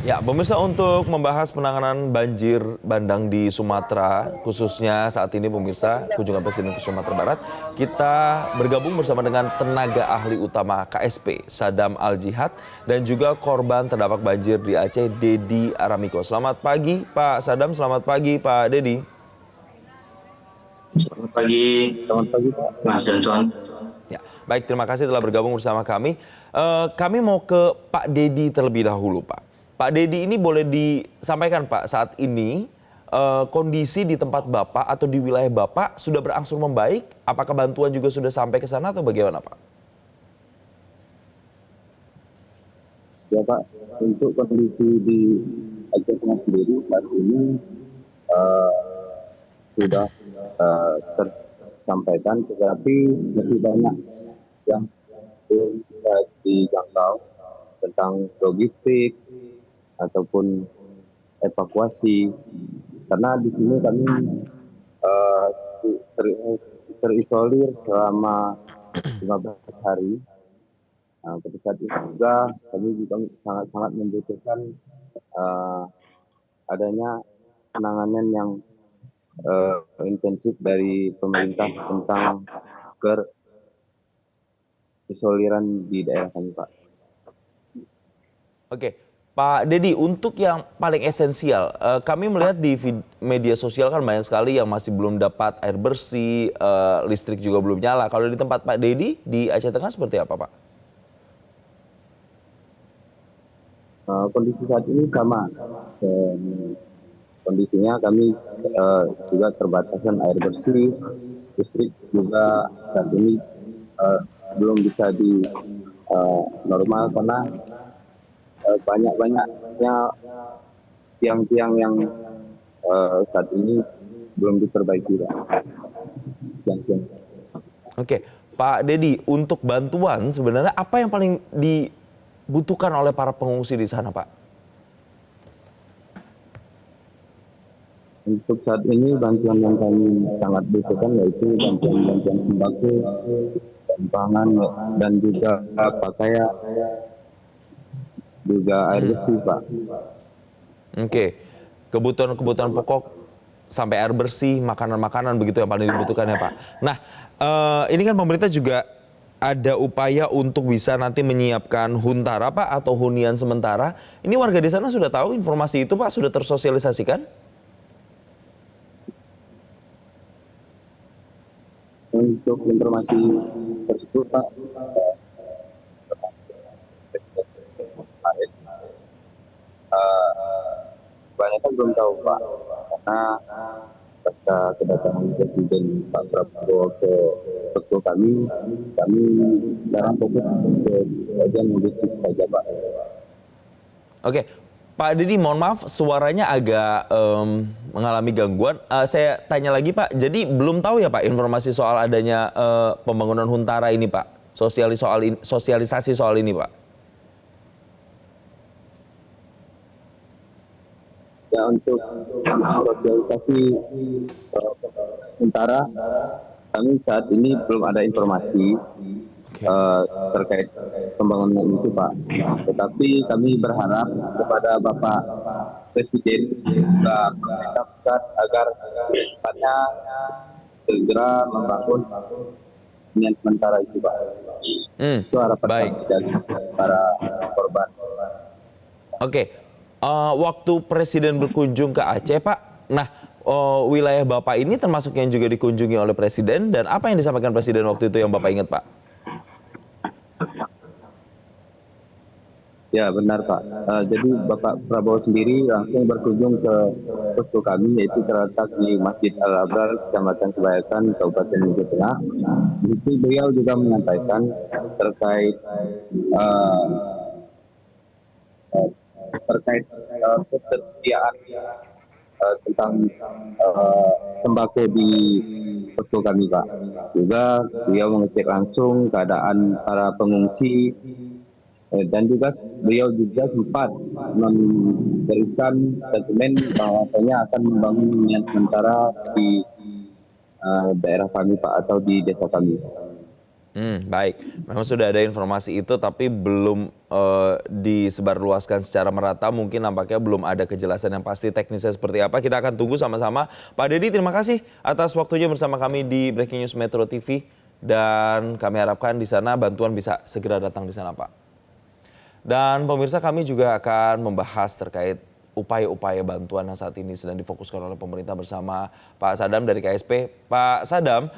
Ya, pemirsa, untuk membahas penanganan banjir bandang di Sumatera, khususnya saat ini pemirsa kunjungan Presiden ke Sumatera Barat, kita bergabung bersama dengan tenaga ahli utama KSP, Sadam Al-Jihad, dan juga korban terdampak banjir di Aceh, Dedi Aramiko. Selamat pagi Pak Sadam, selamat pagi Pak Dedi. Selamat pagi Pak Mas Johnson. Ya, baik, terima kasih telah bergabung bersama kami. Kami mau ke Pak Dedi terlebih dahulu, Pak. Pak Dedi, ini boleh disampaikan, Pak, saat ini kondisi di tempat Bapak atau di wilayah Bapak sudah berangsur membaik? Apakah bantuan juga sudah sampai ke sana atau bagaimana, Pak? Ya Pak, untuk kondisi di Aceh Tengah sendiri saat ini eh, sudah tersampaikan, tetapi masih banyak yang belum bisa dijangkau tentang logistik ataupun evakuasi. Karena di sini kami eh, terisolir selama 15 hari. Nah, pada saat itu juga kami juga sangat-sangat membutuhkan eh, adanya penanganan yang intensif dari pemerintah tentang keisoliran di daerah kami, Pak. Oke, Pak Dedi, untuk yang paling esensial, kami melihat di media sosial kan banyak sekali yang masih belum dapat air bersih, listrik juga belum nyala. Kalau di tempat Pak Dedi di Aceh Tengah seperti apa, Pak? Kondisi saat ini sama. Kondisinya kami juga terbatasan air bersih, listrik juga saat ini belum bisa di normal karena banyak-banyaknya tiang-tiang yang saat ini belum diperbaiki, Pak. Tiang-tiang. Oke, Pak Dedi, untuk bantuan sebenarnya apa yang paling dibutuhkan oleh para pengungsi di sana, Pak? Untuk saat ini bantuan yang kami sangat butuhkan yaitu bantuan-bantuan sembako, dan pangan, dan juga pakaian, juga air bersih, Pak. Oke, kebutuhan-kebutuhan pokok sampai air bersih, makanan-makanan begitu yang paling dibutuhkan ya, Pak. Nah, ini kan pemerintah juga ada upaya untuk bisa nanti menyiapkan huntara, Pak, atau hunian sementara. Ini warga di sana sudah tahu informasi itu, Pak, sudah tersosialisasikan? Untuk informasi tersebut, Pak, kebanyakan belum tahu, Pak, karena pasca kedatangan Presiden Pak Prabowo ke posko kami sekarang fokus ke bagian logistik saja, Pak. Oke, Pak Dedi, mohon maaf suaranya agak mengalami gangguan. Saya tanya lagi, Pak. Jadi belum tahu ya, Pak, informasi soal adanya pembangunan huntara ini, Pak. Sosialisasi soal ini, Pak. Ya, untuk sosialisasi sementara kami saat ini belum ada informasi Oke. terkait pembangunan itu, Pak. Tetapi kami berharap kepada Bapak Presiden juga pemerintah pusat agar secepatnya segera membangun hunian sementara itu, Pak. Itu harapan Baik. kami dari para korban. Oke, waktu Presiden berkunjung ke Aceh, Pak, nah wilayah Bapak ini termasuk yang juga dikunjungi oleh Presiden, dan apa yang disampaikan Presiden waktu itu yang Bapak ingat, Pak? Ya, benar, Pak. Jadi Bapak Prabowo sendiri langsung berkunjung ke posko kami, yaitu terletak di Masjid Al-Abrar, Kecamatan Kebayakan, Kabupaten Aceh Tengah. Di situ beliau juga menyampaikan terkait uh, terkait ketersediaan tentang sembako di posko kami, Pak. Juga beliau mengecek langsung keadaan para pengungsi, dan juga beliau juga sempat memberikan statement bahwasanya akan membangun hunian sementara di daerah kami, Pak, atau di desa kami. Baik. Memang sudah ada informasi itu tapi belum disebarluaskan secara merata. Mungkin nampaknya belum ada kejelasan yang pasti teknisnya seperti apa. Kita akan tunggu sama-sama. Pak Dedi, terima kasih atas waktunya bersama kami di Breaking News Metro TV. Dan kami harapkan di sana bantuan bisa segera datang di sana, Pak. Dan pemirsa, kami juga akan membahas terkait upaya-upaya bantuan yang saat ini sedang difokuskan oleh pemerintah bersama Pak Sadam dari KSP. Pak Sadam,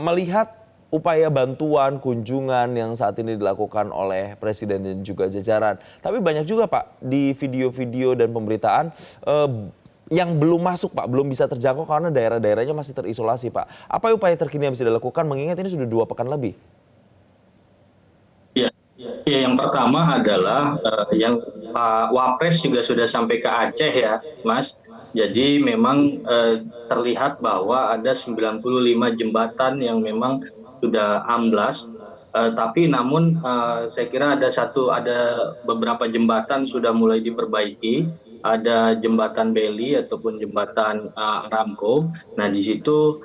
melihat upaya bantuan, kunjungan yang saat ini dilakukan oleh Presiden dan juga jajaran. Tapi banyak juga Pak di video-video dan pemberitaan yang belum masuk Pak, belum bisa terjangkau karena daerah-daerahnya masih terisolasi Pak. Apa upaya terkini yang bisa dilakukan mengingat ini sudah 2 pekan lebih? Ya, ya, yang pertama adalah yang Pak Wapres juga sudah sampai ke Aceh ya, Mas. Jadi memang terlihat bahwa ada 95 jembatan yang memang sudah amblas. Tapi namun saya kira ada beberapa jembatan sudah mulai diperbaiki. Ada jembatan Beli ataupun jembatan Aramco. Nah di situ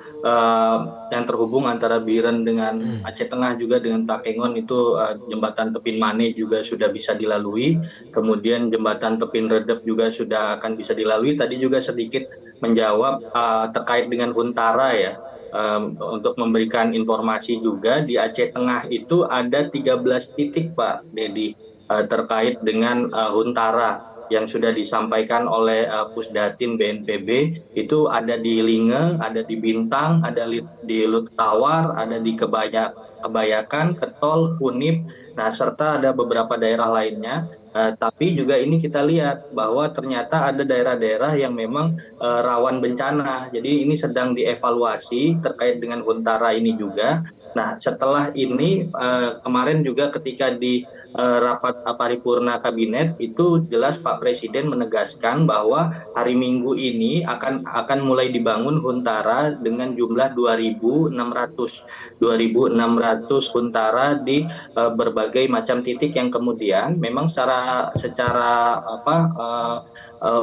yang terhubung antara Biren dengan Aceh Tengah juga dengan Takengon itu jembatan Tepin Mane juga sudah bisa dilalui. Kemudian jembatan Tepin Redep juga sudah akan bisa dilalui. Tadi juga sedikit menjawab terkait dengan Huntara ya. Untuk memberikan informasi juga di Aceh Tengah itu ada 13 titik Pak Dedi terkait dengan Huntara yang sudah disampaikan oleh Pusdatin BNPB. Itu ada di Linge, ada di Bintang, ada di Luttawar, ada di Kebayakan, Ketol, Unip, nah serta ada beberapa daerah lainnya. Tapi juga ini kita lihat bahwa ternyata ada daerah-daerah yang memang rawan bencana. Jadi ini sedang dievaluasi terkait dengan Huntara ini juga. Nah setelah ini kemarin juga ketika di rapat paripurna kabinet itu jelas Pak Presiden menegaskan bahwa hari Minggu ini akan mulai dibangun Huntara dengan jumlah 2.600 Huntara di berbagai macam titik yang kemudian memang secara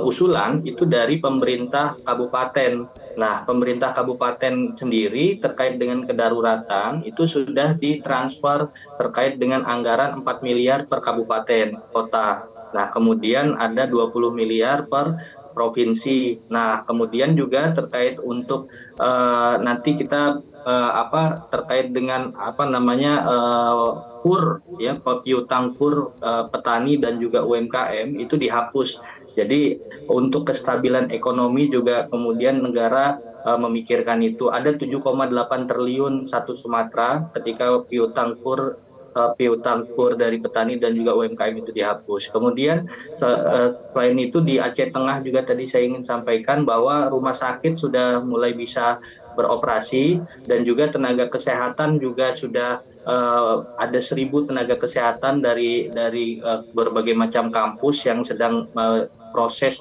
usulan itu dari pemerintah kabupaten. Nah, pemerintah kabupaten sendiri terkait dengan kedaruratan itu sudah ditransfer terkait dengan anggaran 4 miliar per kabupaten kota. Nah, kemudian ada 20 miliar per provinsi. Nah, kemudian juga terkait untuk nanti kita terkait dengan kur ya piutang kur petani dan juga UMKM itu dihapus. Jadi untuk kestabilan ekonomi juga kemudian negara memikirkan itu ada 7,8 triliun satu Sumatera ketika piutang kur dari petani dan juga UMKM itu dihapus. Kemudian selain itu di Aceh Tengah juga tadi saya ingin sampaikan bahwa rumah sakit sudah mulai bisa beroperasi dan juga tenaga kesehatan juga sudah ada 1.000 tenaga kesehatan dari berbagai macam kampus yang sedang proses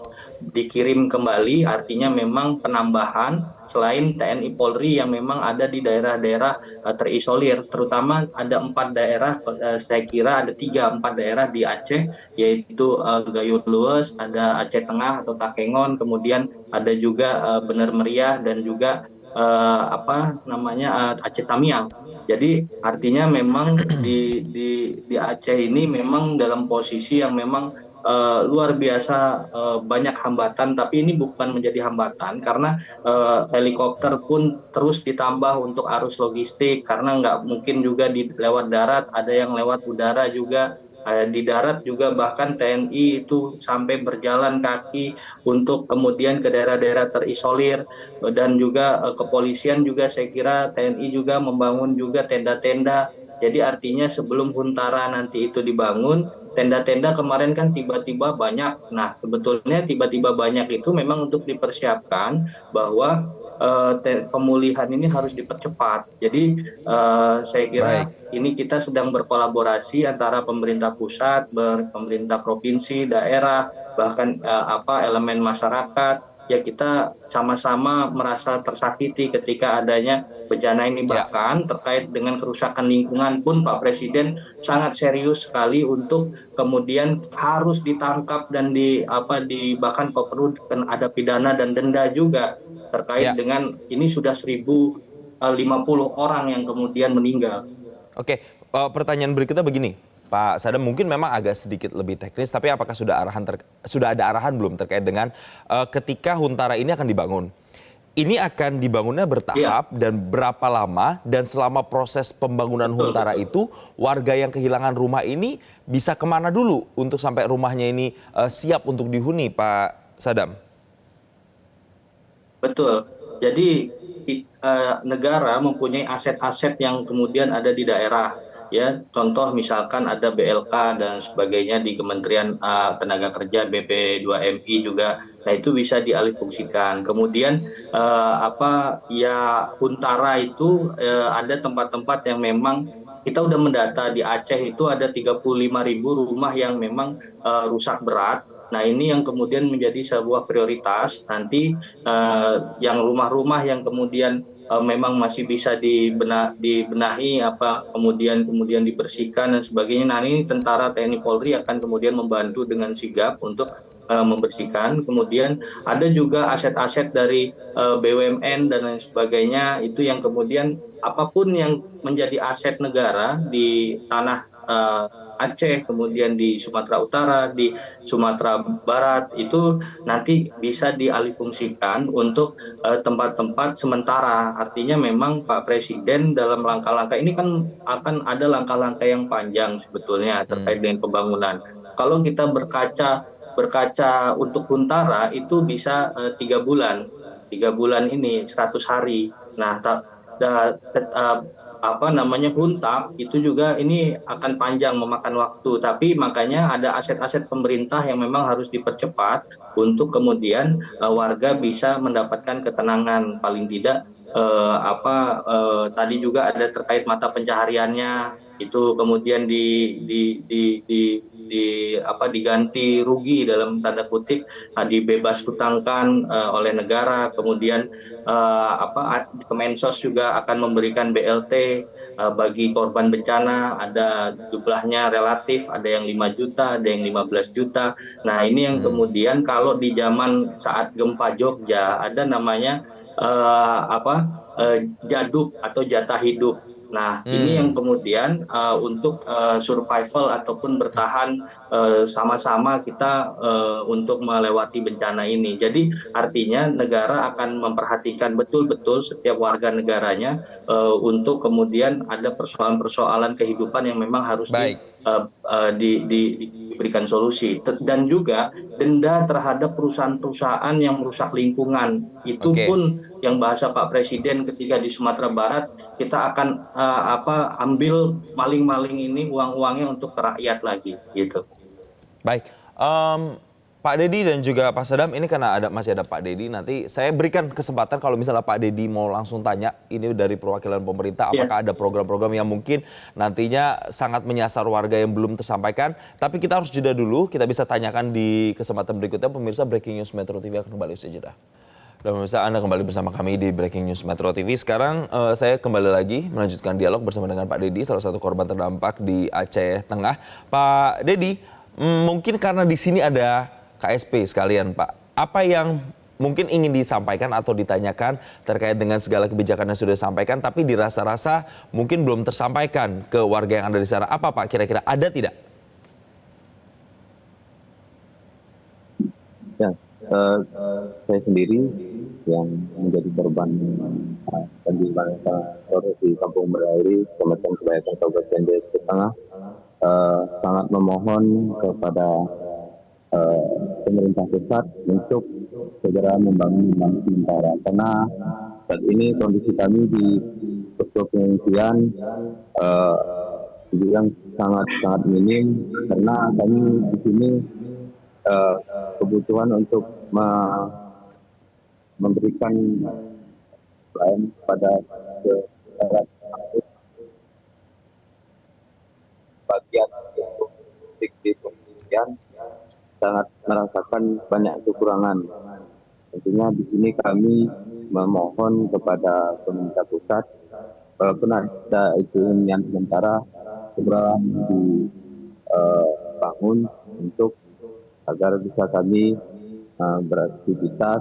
dikirim kembali, artinya memang penambahan selain TNI Polri yang memang ada di daerah-daerah terisolir, terutama ada 4 daerah, saya kira ada 3-4 daerah di Aceh, yaitu Gayun Lues, ada Aceh Tengah atau Takengon, kemudian ada juga Bener Meriah dan juga Aceh Tamiang. Jadi artinya memang di Aceh ini memang dalam posisi yang memang luar biasa banyak hambatan, tapi ini bukan menjadi hambatan karena helikopter pun terus ditambah untuk arus logistik karena nggak mungkin juga lewat darat, ada yang lewat udara juga. Di darat juga bahkan TNI itu sampai berjalan kaki untuk kemudian ke daerah-daerah terisolir dan juga kepolisian juga saya kira TNI juga membangun juga tenda-tenda. Jadi artinya sebelum Huntara nanti itu dibangun, tenda-tenda kemarin kan tiba-tiba banyak. Nah, sebetulnya tiba-tiba banyak itu memang untuk dipersiapkan bahwa pemulihan ini harus dipercepat. Jadi saya kira ini kita sedang berkolaborasi antara pemerintah pusat, pemerintah provinsi, daerah, bahkan elemen masyarakat. Ya kita sama-sama merasa tersakiti ketika adanya bencana ini, bahkan terkait dengan kerusakan lingkungan pun Pak Presiden sangat serius sekali untuk kemudian harus ditangkap dan bahkan kalau perlu ada pidana dan denda juga terkait dengan ini sudah 1.050 orang yang kemudian meninggal. Oke, pertanyaan berikutnya begini, Pak Sadam, mungkin memang agak sedikit lebih teknis, tapi apakah sudah ada arahan belum terkait dengan ketika Huntara ini akan dibangun? Ini akan dibangunnya Iya, bertahap dan berapa lama, dan selama proses pembangunan betul, Huntara betul. itu warga yang kehilangan rumah ini bisa kemana dulu untuk sampai rumahnya ini siap untuk dihuni, Pak Sadam? Betul. Jadi negara mempunyai aset-aset yang kemudian ada di daerah. Ya, contoh misalkan ada BLK dan sebagainya di Kementerian Tenaga Kerja, BP2MI juga. Nah, itu bisa dialihfungsikan. Kemudian apa ya Huntara itu ada tempat-tempat yang memang kita udah mendata di Aceh itu ada 35.000 rumah yang memang rusak berat. Nah, ini yang kemudian menjadi sebuah prioritas nanti yang rumah-rumah yang kemudian memang masih bisa dibenahi apa kemudian dibersihkan dan sebagainya. Nah, ini tentara TNI Polri akan kemudian membantu dengan sigap untuk membersihkan. Kemudian ada juga aset-aset dari BUMN dan lain sebagainya itu yang kemudian apapun yang menjadi aset negara di tanah Aceh, kemudian di Sumatera Utara, di Sumatera Barat itu nanti bisa dialihfungsikan untuk tempat-tempat sementara. Artinya memang Pak Presiden dalam langkah-langkah ini kan akan ada langkah-langkah yang panjang sebetulnya Hmm, terkait dengan pembangunan. Kalau kita berkaca untuk Huntara itu bisa 3 bulan, 3 bulan ini 100 hari. Nah, apa namanya Huntap itu juga ini akan panjang memakan waktu, tapi makanya ada aset-aset pemerintah yang memang harus dipercepat untuk kemudian warga bisa mendapatkan ketenangan paling tidak tadi juga ada terkait mata pencahariannya itu kemudian diganti rugi dalam tanda kutip, dibebas hutangkan oleh negara, kemudian Kemensos juga akan memberikan BLT bagi korban bencana, ada jumlahnya relatif, ada yang 5 juta, ada yang 15 juta. Nah, ini yang hmm, kemudian kalau di zaman saat gempa Jogja ada namanya jaduk atau jatah hidup. Nah, ini yang hmm. kemudian untuk survival ataupun bertahan sama-sama kita untuk melewati bencana ini. Jadi artinya negara akan memperhatikan betul-betul setiap warga negaranya untuk kemudian ada persoalan-persoalan kehidupan yang memang harus Baik, diberikan solusi. Dan juga denda terhadap perusahaan-perusahaan yang merusak lingkungan. Itu oke. pun yang bahasa Pak Presiden ketika di Sumatera Barat kita akan ambil maling-maling ini uang-uangnya untuk ke rakyat lagi gitu. Baik, Pak Dedi dan juga Pak Sadam, ini karena masih ada Pak Dedi, nanti saya berikan kesempatan kalau misalnya Pak Dedi mau langsung tanya, ini dari perwakilan pemerintah, Ya, apakah ada program-program yang mungkin nantinya sangat menyasar warga yang belum tersampaikan. Tapi kita harus jeda dulu, kita bisa tanyakan di kesempatan berikutnya. Pemirsa, Breaking News Metro TV akan kembali usai jeda. Dan pemirsa, Anda kembali bersama kami di Breaking News Metro TV. Sekarang saya kembali lagi melanjutkan dialog bersama dengan Pak Dedi, salah satu korban terdampak di Aceh Tengah. Pak Dedi, mungkin karena di sini ada KSP sekalian, Pak. Apa yang mungkin ingin disampaikan atau ditanyakan terkait dengan segala kebijakan yang sudah disampaikan, tapi dirasa-rasa mungkin belum tersampaikan ke warga yang ada di sana. Apa, Pak, kira-kira ada tidak? Ya, saya sendiri yang menjadi korban banjir bandang di Kampung Berairi, Kecamatan Kebayokan, Kabupaten Desa Tengah, sangat memohon kepada pemerintah pusat untuk segera membangun rumah sementara. Karena saat ini kondisi kami di posko pengungsian eh, yang sangat minim karena kami di sini eh, kebutuhan untuk memberikan pelayanan kepada masyarakat bagian untuk di pengungsian sangat merasakan banyak kekurangan. Tentunya di sini kami memohon kepada pemerintah pusat walaupun ada itu hunian sementara segera dibangun untuk agar bisa kami beraktivitas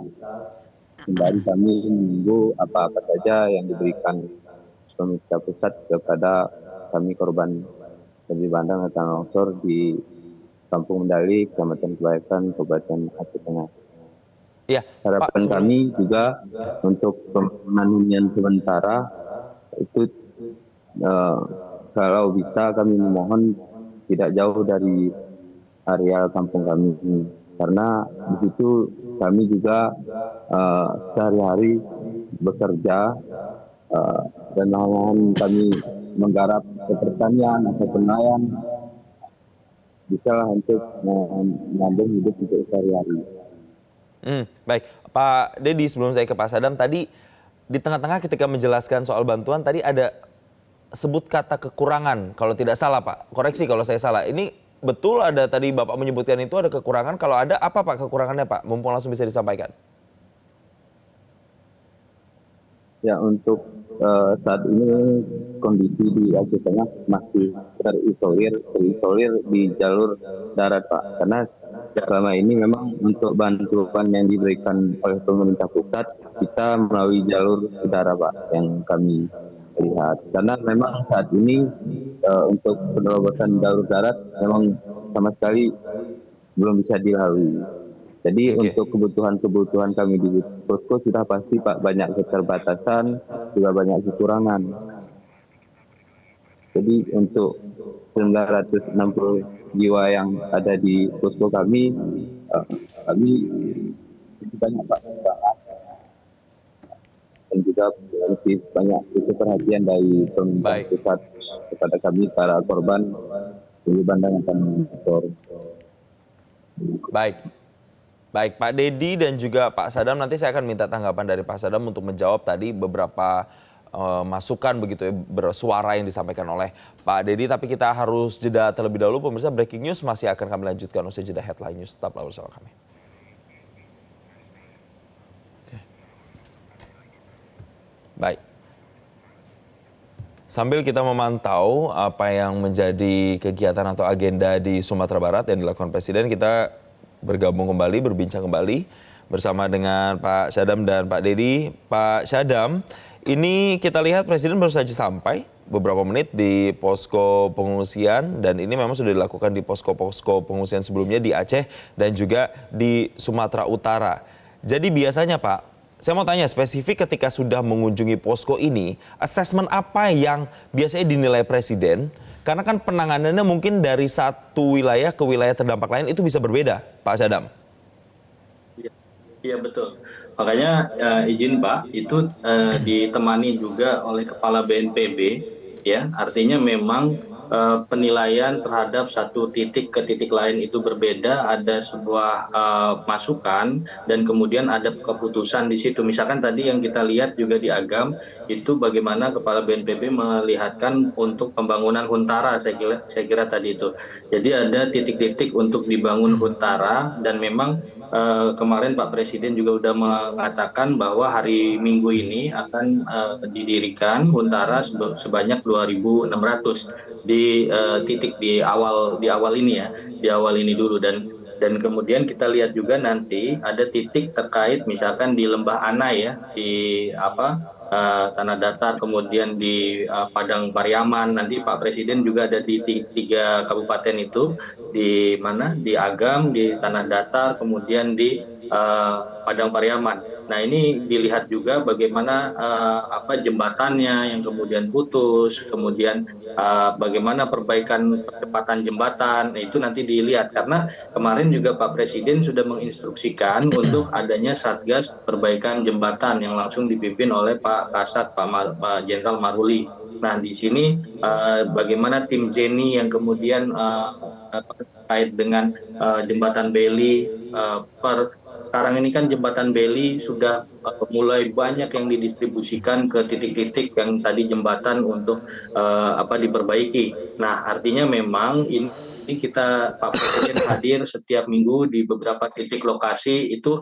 kembali. Kami menunggu apa-apa saja yang diberikan pemerintah pusat kepada kami korban banjir bandang dan tanah longsor di Kampung Mendali, Kecamatan Kebayakan, Kabupaten Aceh Tengah. Iya, Pak, Harapan sebelum kami juga untuk pembangunan hunian sementara itu kalau bisa kami memohon tidak jauh dari area kampung kami ini. Karena di situ kami juga sehari-hari bekerja dan lahan kami menggarap pertanian atau nelayan bisa untuk menyambung hidup untuk sehari-hari. Baik, Pak Dedi, sebelum saya ke Pak Sadam, tadi di tengah-tengah ketika menjelaskan soal bantuan, tadi ada sebut kata kekurangan, kalau tidak salah Pak, koreksi kalau saya salah. Ini betul ada tadi Bapak menyebutkan itu ada kekurangan, kalau ada apa Pak kekurangannya Pak? Mumpung langsung bisa disampaikan. Ya, untuk saat ini kondisi di Aceh Tengah masih terisolir di jalur darat Pak. Karena selama ini memang untuk bantuan yang diberikan oleh pemerintah pusat kita melalui jalur udara Pak yang kami lihat. Karena memang saat ini untuk penerobosan jalur darat memang sama sekali belum bisa dilalui. Jadi untuk kebutuhan kami di posko sudah pasti Pak banyak keterbatasan, juga banyak kekurangan. Jadi untuk 960 jiwa yang ada di posko kami banyak Pak dan juga lebih banyak itu perhatian dari pemerintah pusat kepada kami para korban di bandang dan motor. Baik, Pak Dedi dan juga Pak Sadam, nanti saya akan minta tanggapan dari Pak Sadam untuk menjawab tadi beberapa masukan begitu ya, bersuara yang disampaikan oleh Pak Dedi. Tapi kita harus jeda terlebih dahulu, pemirsa. Breaking news masih akan kami lanjutkan usai jeda headline news. Tetaplah bersama kami. Baik. Sambil kita memantau apa yang menjadi kegiatan atau agenda di Sumatera Barat yang dilakukan Presiden, kita bergabung kembali, berbincang kembali bersama dengan Pak Sadam dan Pak Dedi. Pak Sadam, ini kita lihat Presiden baru saja sampai beberapa menit di posko pengungsian dan ini memang sudah dilakukan di posko-posko pengungsian sebelumnya di Aceh dan juga di Sumatera Utara. Jadi biasanya Pak, saya mau tanya spesifik ketika sudah mengunjungi posko ini, asesmen apa yang biasanya dinilai Presiden? Karena kan penanganannya mungkin dari satu wilayah ke wilayah terdampak lain itu bisa berbeda, Pak Sadam. Iya betul. Makanya izin Pak, itu ditemani juga oleh Kepala BNPB, ya. Artinya memang penilaian terhadap satu titik ke titik lain itu berbeda, ada sebuah masukan dan kemudian ada keputusan di situ. Misalkan tadi yang kita lihat juga di Agam itu bagaimana Kepala BNPB melihatkan untuk pembangunan huntara, saya kira tadi itu. Jadi ada titik-titik untuk dibangun huntara dan memang kemarin Pak Presiden juga sudah mengatakan bahwa hari Minggu ini akan didirikan huntara sebanyak 2.600 di titik di awal ini ya, di awal ini dulu dan kemudian kita lihat juga nanti ada titik terkait misalkan di Lembah Anai ya, di Tanah Datar, kemudian di Padang Pariaman. Nanti Pak Presiden juga ada di tiga kabupaten itu, di mana? Di Agam, di Tanah Datar, kemudian di Padang Pariaman. Nah ini dilihat juga bagaimana jembatannya yang kemudian putus, kemudian bagaimana perbaikan percepatan jembatan. Nah, itu nanti dilihat karena kemarin juga Pak Presiden sudah menginstruksikan untuk adanya Satgas Perbaikan Jembatan yang langsung dipimpin oleh Pak Kasat, Pak Jenderal Maruli. Nah di sini bagaimana tim Jenny yang kemudian terkait dengan jembatan Beli sekarang ini kan jembatan Beli sudah mulai banyak yang didistribusikan ke titik-titik yang tadi jembatan untuk diperbaiki. Nah artinya memang ini kita Pak Presiden hadir setiap minggu di beberapa titik lokasi itu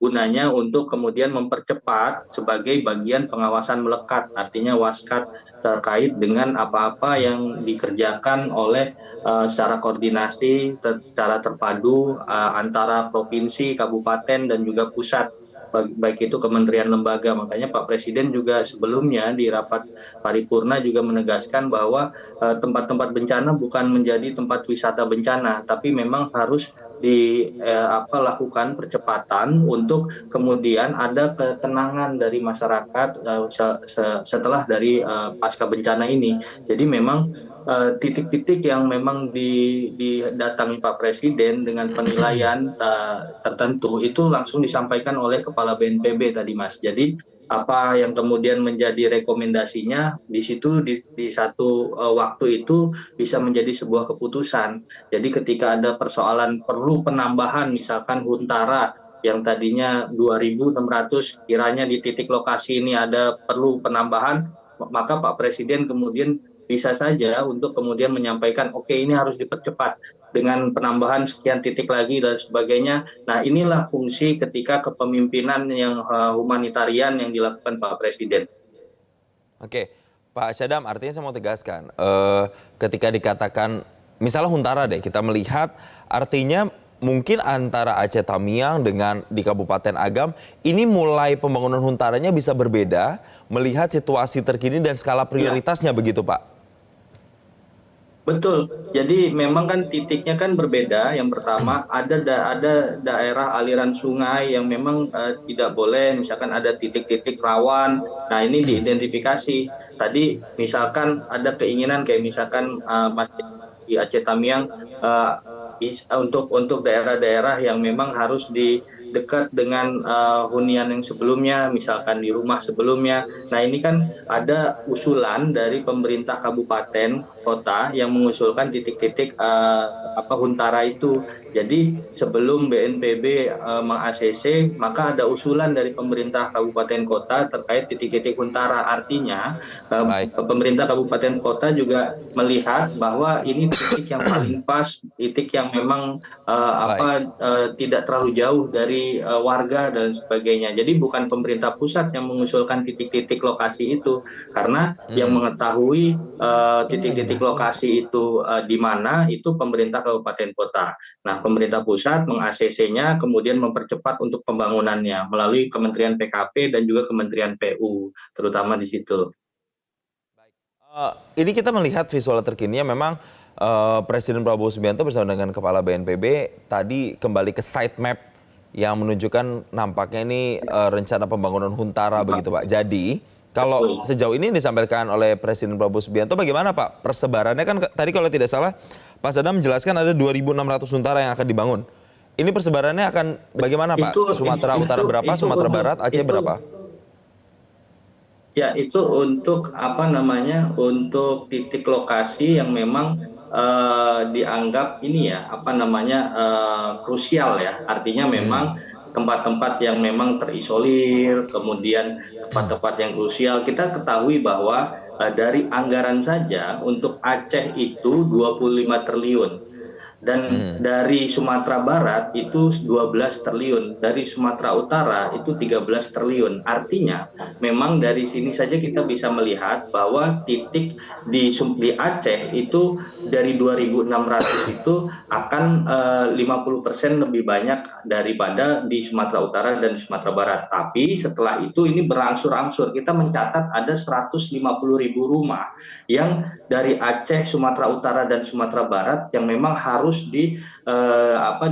gunanya untuk kemudian mempercepat sebagai bagian pengawasan melekat, artinya waskat terkait dengan apa-apa yang dikerjakan oleh secara koordinasi, secara terpadu antara provinsi, kabupaten dan juga pusat. baik itu kementerian lembaga. Makanya Pak Presiden juga sebelumnya di rapat paripurna juga menegaskan bahwa tempat-tempat bencana bukan menjadi tempat wisata bencana, tapi memang harus lakukan percepatan untuk kemudian ada ketenangan dari masyarakat setelah dari pasca bencana ini. Jadi memang titik-titik yang memang didatangi Pak Presiden dengan penilaian tertentu itu langsung disampaikan oleh Kepala BNPB tadi, Mas. Jadi apa yang kemudian menjadi rekomendasinya di situ di satu waktu itu bisa menjadi sebuah keputusan. Jadi ketika ada persoalan perlu penambahan misalkan Huntara yang tadinya 2.600 kiranya di titik lokasi ini ada perlu penambahan, maka Pak Presiden kemudian bisa saja untuk kemudian menyampaikan oke, ini harus dipercepat dengan penambahan sekian titik lagi dan sebagainya. Nah, inilah fungsi ketika kepemimpinan yang humanitarian yang dilakukan Pak Presiden. Oke, Pak Syadam, artinya saya mau tegaskan, ketika dikatakan, misalnya Huntara deh, kita melihat artinya mungkin antara Aceh Tamiang dengan di Kabupaten Agam, ini mulai pembangunan Huntaranya bisa berbeda, melihat situasi terkini dan skala prioritasnya begitu Pak? Betul. Jadi memang kan titiknya kan berbeda. Yang pertama ada daerah aliran sungai yang memang tidak boleh, misalkan ada titik-titik rawan. Nah, ini diidentifikasi. Tadi misalkan ada keinginan kayak misalkan di Aceh Tamiang untuk daerah-daerah yang memang harus di dekat dengan hunian yang sebelumnya, misalkan di rumah sebelumnya. Nah, ini kan ada usulan dari pemerintah kabupaten kota yang mengusulkan titik-titik Huntara itu. Jadi sebelum BNPB meng-ACC, maka ada usulan dari pemerintah kabupaten kota terkait titik-titik Huntara. Artinya pemerintah kabupaten kota juga melihat bahwa ini titik yang paling pas, titik yang memang tidak terlalu jauh dari warga dan sebagainya. Jadi bukan pemerintah pusat yang mengusulkan titik-titik lokasi itu, karena yang mengetahui titik-titik lokasi itu di mana itu pemerintah kabupaten kota. Nah, pemerintah pusat meng-ACC-nya kemudian mempercepat untuk pembangunannya melalui Kementerian PKP dan juga Kementerian PU, terutama di situ. Ini kita melihat visual terkininya memang Presiden Prabowo Subianto bersama dengan Kepala BNPB tadi kembali ke site map yang menunjukkan nampaknya ini rencana pembangunan Huntara begitu Pak. Jadi kalau sejauh ini disampaikan oleh Presiden Prabowo Subianto bagaimana Pak persebarannya, kan tadi kalau tidak salah Pak Sadam menjelaskan ada 2.600 Huntara yang akan dibangun. Ini persebarannya akan bagaimana Pak? Sumatera Utara berapa, Sumatera Barat, Aceh berapa? Ya, itu untuk untuk titik lokasi yang memang dianggap ini ya krusial ya. Artinya memang tempat-tempat yang memang terisolir, kemudian tempat-tempat yang krusial. Kita ketahui bahwa dari anggaran saja untuk Aceh itu 25 triliun. Dan dari Sumatera Barat itu 12 triliun, dari Sumatera Utara itu 13 triliun. Artinya memang dari sini saja kita bisa melihat bahwa titik di Aceh itu dari 2.600 itu akan 50% lebih banyak daripada di Sumatera Utara dan Sumatera Barat. Tapi setelah itu ini berangsur-angsur, kita mencatat ada 150.000 rumah yang dari Aceh, Sumatera Utara dan Sumatera Barat yang memang harus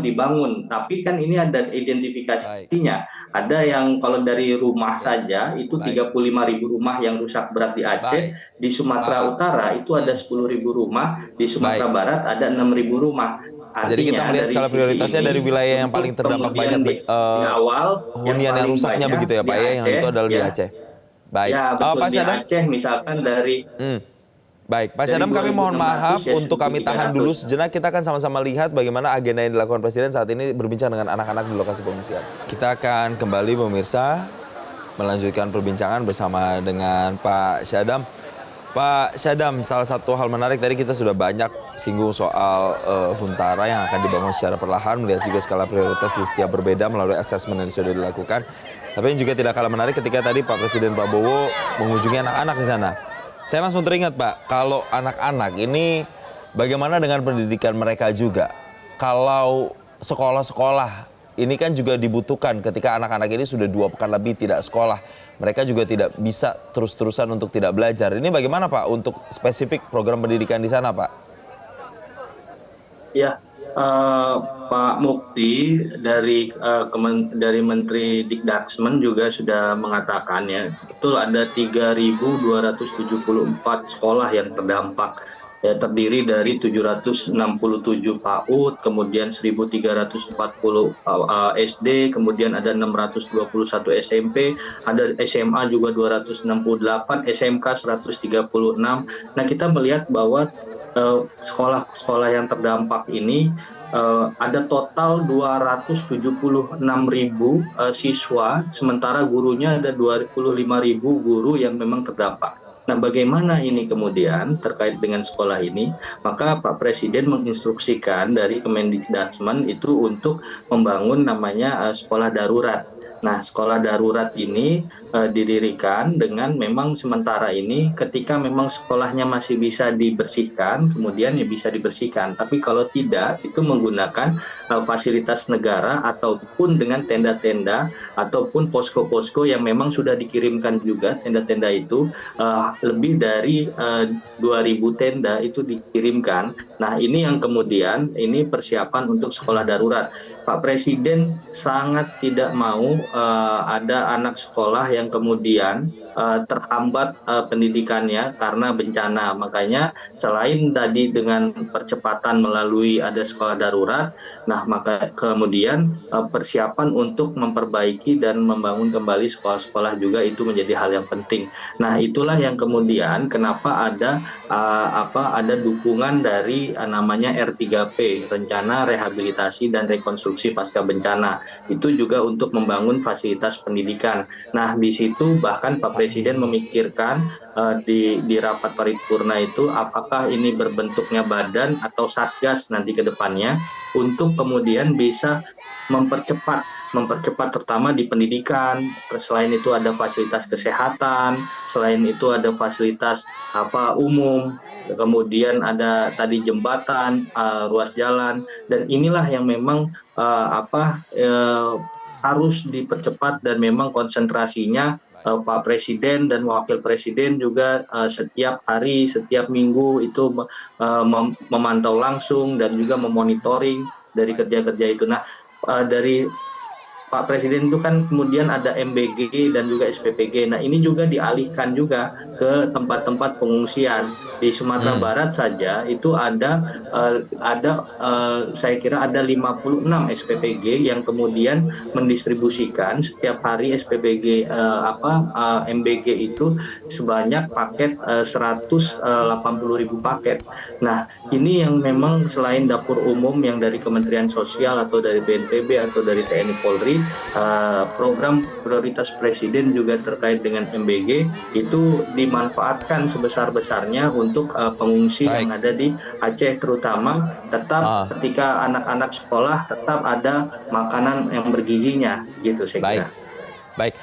dibangun. Tapi kan ini ada identifikasinya. Ada yang kalau dari rumah saja itu 35.000 rumah yang rusak berat di Aceh. Di Sumatera Utara itu ada 10.000 rumah. Di Sumatera Barat ada 6.000 rumah. Artinya, jadi kita melihat skala prioritasnya dari wilayah yang paling terdampak banyak di awal hunian yang rusaknya begitu ya Pak ya, yang itu adalah di Aceh. Baik. Ya, betul, di Aceh misalkan dari Baik, Pak Syadam, kami mohon maaf untuk kami tahan dulu sejenak. Kita akan sama-sama lihat bagaimana agenda yang dilakukan Presiden saat ini berbincang dengan anak-anak di lokasi pengungsian. Kita akan kembali pemirsa melanjutkan perbincangan bersama dengan Pak Syadam. Pak Syadam, salah satu hal menarik tadi kita sudah banyak singgung soal Huntara yang akan dibangun secara perlahan, melihat juga skala prioritas di setiap berbeda melalui asesmen yang sudah dilakukan. Tapi yang juga tidak kalah menarik ketika tadi Pak Presiden Prabowo mengunjungi anak-anak di sana. Saya langsung teringat Pak, kalau anak-anak ini bagaimana dengan pendidikan mereka juga? Kalau sekolah-sekolah ini kan juga dibutuhkan ketika anak-anak ini sudah 2 pekan lebih tidak sekolah. Mereka juga tidak bisa terus-terusan untuk tidak belajar. Ini bagaimana Pak untuk spesifik program pendidikan di sana Pak? Ya, Pak Mukti dari Menteri Dikdaksmen juga sudah mengatakan ya, betul ada 3.274 sekolah yang terdampak. Ya, terdiri dari 767 PAUD, kemudian 1.340 SD, kemudian ada 621 SMP, ada SMA juga 268, SMK 136. Nah, kita melihat bahwa sekolah-sekolah yang terdampak ini ada total 276.000 siswa, sementara gurunya ada 25.000 guru yang memang terdampak. Nah, bagaimana ini kemudian terkait dengan sekolah ini? Maka Pak Presiden menginstruksikan dari Kemendikbudristek itu untuk membangun namanya sekolah darurat. Nah, sekolah darurat ini didirikan dengan memang sementara ini ketika memang sekolahnya masih bisa dibersihkan, kemudian ya bisa dibersihkan. Tapi kalau tidak, itu menggunakan fasilitas negara ataupun dengan tenda-tenda ataupun posko-posko yang memang sudah dikirimkan juga tenda-tenda itu, lebih dari 2.000 tenda itu dikirimkan. Nah, ini yang kemudian ini persiapan untuk sekolah darurat. Pak Presiden sangat tidak mau ada anak sekolah yang kemudian terhambat pendidikannya karena bencana. Makanya selain tadi dengan percepatan melalui ada sekolah darurat, nah maka kemudian persiapan untuk memperbaiki dan membangun kembali sekolah-sekolah juga itu menjadi hal yang penting. Nah, itulah yang kemudian kenapa ada dukungan dari namanya R3P, Rencana Rehabilitasi dan Rekonstruksi Pasca Bencana. Itu juga untuk membangun fasilitas pendidikan. Nah, di situ bahkan Pak Presiden memikirkan di rapat paripurna itu apakah ini berbentuknya badan atau satgas nanti ke depannya untuk kemudian bisa mempercepat terutama di pendidikan. Selain itu ada fasilitas kesehatan, selain itu ada fasilitas umum, kemudian ada tadi jembatan, ruas jalan, dan inilah yang memang harus dipercepat dan memang konsentrasinya Pak Presiden dan Wakil Presiden juga setiap hari, setiap minggu itu memantau langsung dan juga memonitoring dari kerja-kerja itu. Nah, dari Pak Presiden itu kan kemudian ada MBG dan juga SPPG. Nah, ini juga dialihkan juga ke tempat-tempat pengungsian. Di Sumatera Barat saja itu ada saya kira ada 56 SPPG yang kemudian mendistribusikan setiap hari SPPG MBG itu sebanyak paket 180.000 paket. Nah, ini yang memang selain dapur umum yang dari Kementerian Sosial atau dari BNPB atau dari TNI Polri, program prioritas Presiden juga terkait dengan MBG itu dimanfaatkan sebesar-besarnya untuk pengungsi yang ada di Aceh, terutama tetap ketika anak-anak sekolah tetap ada makanan yang bergizinya gitu saya kira. Baik,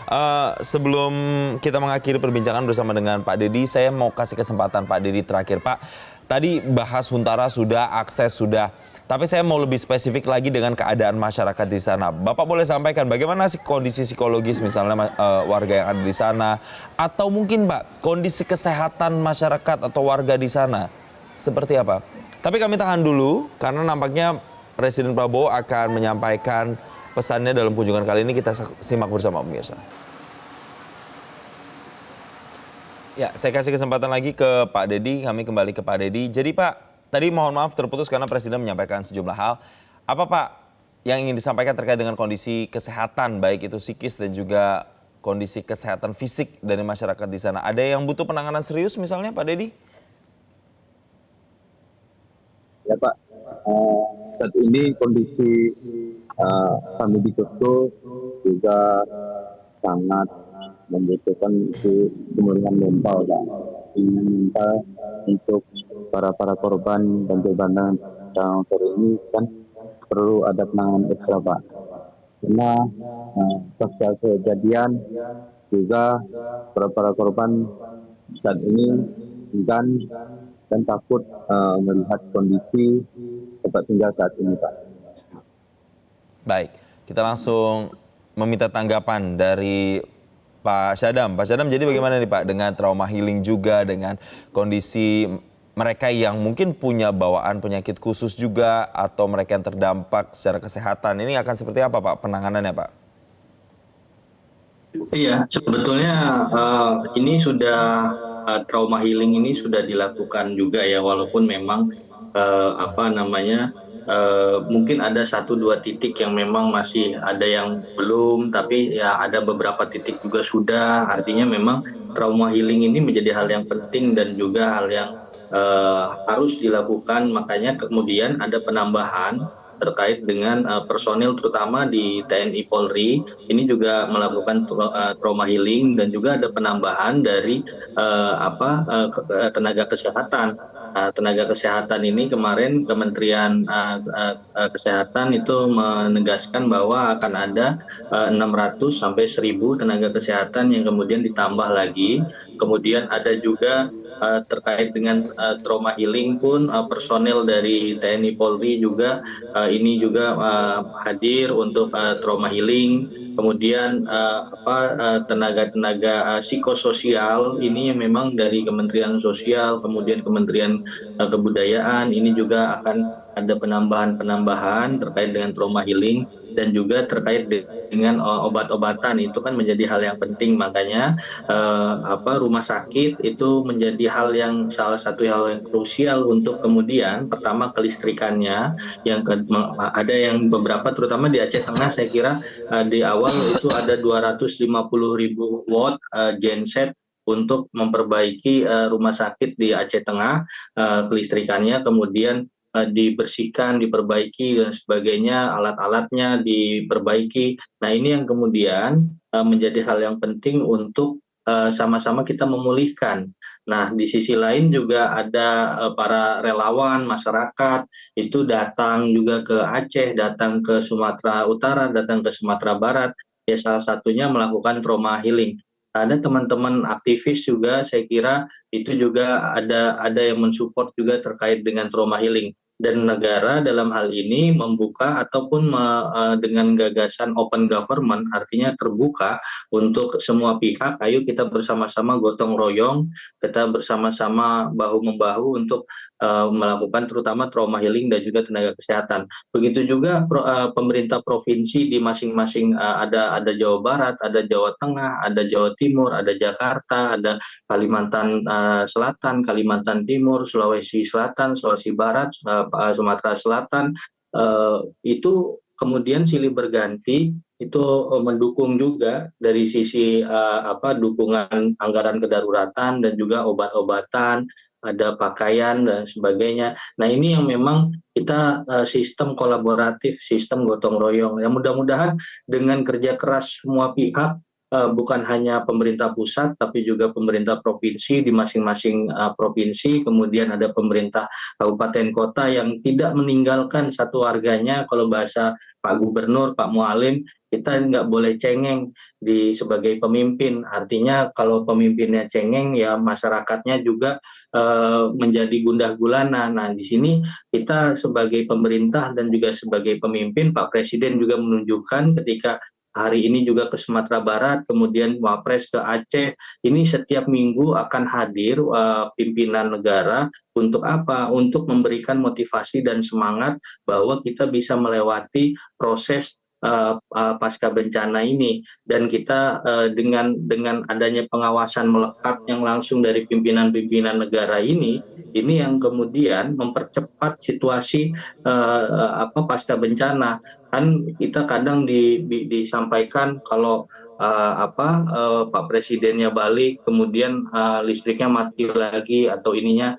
sebelum kita mengakhiri perbincangan bersama dengan Pak Dedi, saya mau kasih kesempatan Pak Dedi terakhir. Pak, tadi bahas Huntara sudah, akses sudah, tapi saya mau lebih spesifik lagi dengan keadaan masyarakat di sana. Bapak boleh sampaikan bagaimana sih kondisi psikologis misalnya warga yang ada di sana, atau mungkin Pak, kondisi kesehatan masyarakat atau warga di sana seperti apa? Tapi kami tahan dulu karena nampaknya Presiden Prabowo akan menyampaikan pesannya dalam kunjungan kali ini. Kita simak bersama pemirsa. Ya, saya kasih kesempatan lagi ke Pak Dedi. Kami kembali ke Pak Dedi. Jadi Pak, tadi mohon maaf terputus karena Presiden menyampaikan sejumlah hal. Apa Pak yang ingin disampaikan terkait dengan kondisi kesehatan, baik itu psikis dan juga kondisi kesehatan fisik dari masyarakat di sana? Ada yang butuh penanganan serius misalnya Pak Dedi? Ya Pak, saat ini kondisi kami di Koso juga sangat membutuhkan itu pemulihan mental, Pak. Mental untuk para korban banjir bandang yang ini kan perlu ada penanganan ekstra, Pak. Karena pasca kejadian juga para korban saat ini enggan dan takut melihat kondisi tempat tinggal saat ini, Pak. Baik, kita langsung meminta tanggapan dari Pak Syadam. Pak Syadam, jadi bagaimana nih Pak dengan trauma healing juga, dengan kondisi mereka yang mungkin punya bawaan penyakit khusus juga, atau mereka yang terdampak secara kesehatan, ini akan seperti apa Pak penanganannya Pak? Iya, sebetulnya ini sudah trauma healing ini sudah dilakukan juga ya, walaupun memang apa namanya mungkin ada 1-2 titik yang memang masih ada yang belum, tapi ya ada beberapa titik juga sudah. Artinya memang trauma healing ini menjadi hal yang penting dan juga hal yang harus dilakukan. Makanya kemudian ada penambahan terkait dengan personil terutama di TNI Polri ini juga melakukan trauma healing, dan juga ada penambahan dari tenaga kesehatan. Tenaga kesehatan ini kemarin Kementerian Kesehatan itu menegaskan bahwa akan ada 600 sampai 1.000 tenaga kesehatan yang kemudian ditambah lagi. Kemudian ada juga terkait dengan trauma healing pun personel dari TNI Polri juga ini juga hadir untuk trauma healing. Kemudian tenaga-tenaga psikososial ini yang memang dari Kementerian Sosial, kemudian Kementerian Kebudayaan, ini juga akan ada penambahan terkait dengan trauma healing, dan juga terkait dengan obat-obatan. Itu kan menjadi hal yang penting. Makanya rumah sakit itu menjadi salah satu hal yang krusial untuk kemudian pertama kelistrikannya, ada yang beberapa terutama di Aceh Tengah saya kira di awal itu ada 250.000 watt genset untuk memperbaiki rumah sakit di Aceh Tengah, kelistrikannya, kemudian dibersihkan, diperbaiki dan sebagainya, alat-alatnya diperbaiki. Nah, ini yang kemudian menjadi hal yang penting untuk sama-sama kita memulihkan. Nah, di sisi lain juga ada para relawan masyarakat itu datang juga ke Aceh, datang ke Sumatera Utara, datang ke Sumatera Barat, ya salah satunya melakukan trauma healing. Ada teman-teman aktivis juga, saya kira itu juga ada yang mensupport juga terkait dengan trauma healing. Dan negara dalam hal ini membuka ataupun dengan gagasan open government, artinya terbuka untuk semua pihak. Ayo kita bersama-sama gotong royong, kita bersama-sama bahu-membahu untuk melakukan terutama trauma healing dan juga tenaga kesehatan. Begitu juga pemerintah provinsi di masing-masing, ada Jawa Barat, ada Jawa Tengah, ada Jawa Timur, ada Jakarta, ada Kalimantan Selatan, Kalimantan Timur, Sulawesi Selatan, Sulawesi Barat, Sumatera Selatan, itu kemudian silih berganti itu mendukung juga dari sisi dukungan anggaran kedaruratan dan juga obat-obatan, ada pakaian dan sebagainya. Nah, ini yang memang kita sistem kolaboratif, sistem gotong royong. Yang mudah-mudahan dengan kerja keras semua pihak, bukan hanya pemerintah pusat tapi juga pemerintah provinsi di masing-masing provinsi, kemudian ada pemerintah kabupaten kota yang tidak meninggalkan satu warganya. Kalau bahasa Pak Gubernur, Pak Mualim, kita nggak boleh cengeng sebagai pemimpin. Artinya kalau pemimpinnya cengeng, ya masyarakatnya juga menjadi gundah gulana. Nah, di sini kita sebagai pemerintah dan juga sebagai pemimpin, Pak Presiden juga menunjukkan ketika hari ini juga ke Sumatera Barat, kemudian Wapres ke Aceh, ini setiap minggu akan hadir pimpinan negara untuk apa? Untuk memberikan motivasi dan semangat bahwa kita bisa melewati proses pasca bencana ini, dan kita dengan adanya pengawasan melekat yang langsung dari pimpinan-pimpinan negara ini yang kemudian mempercepat situasi pasca bencana. Kan kita kadang disampaikan kalau Pak Presidennya balik kemudian listriknya mati lagi atau ininya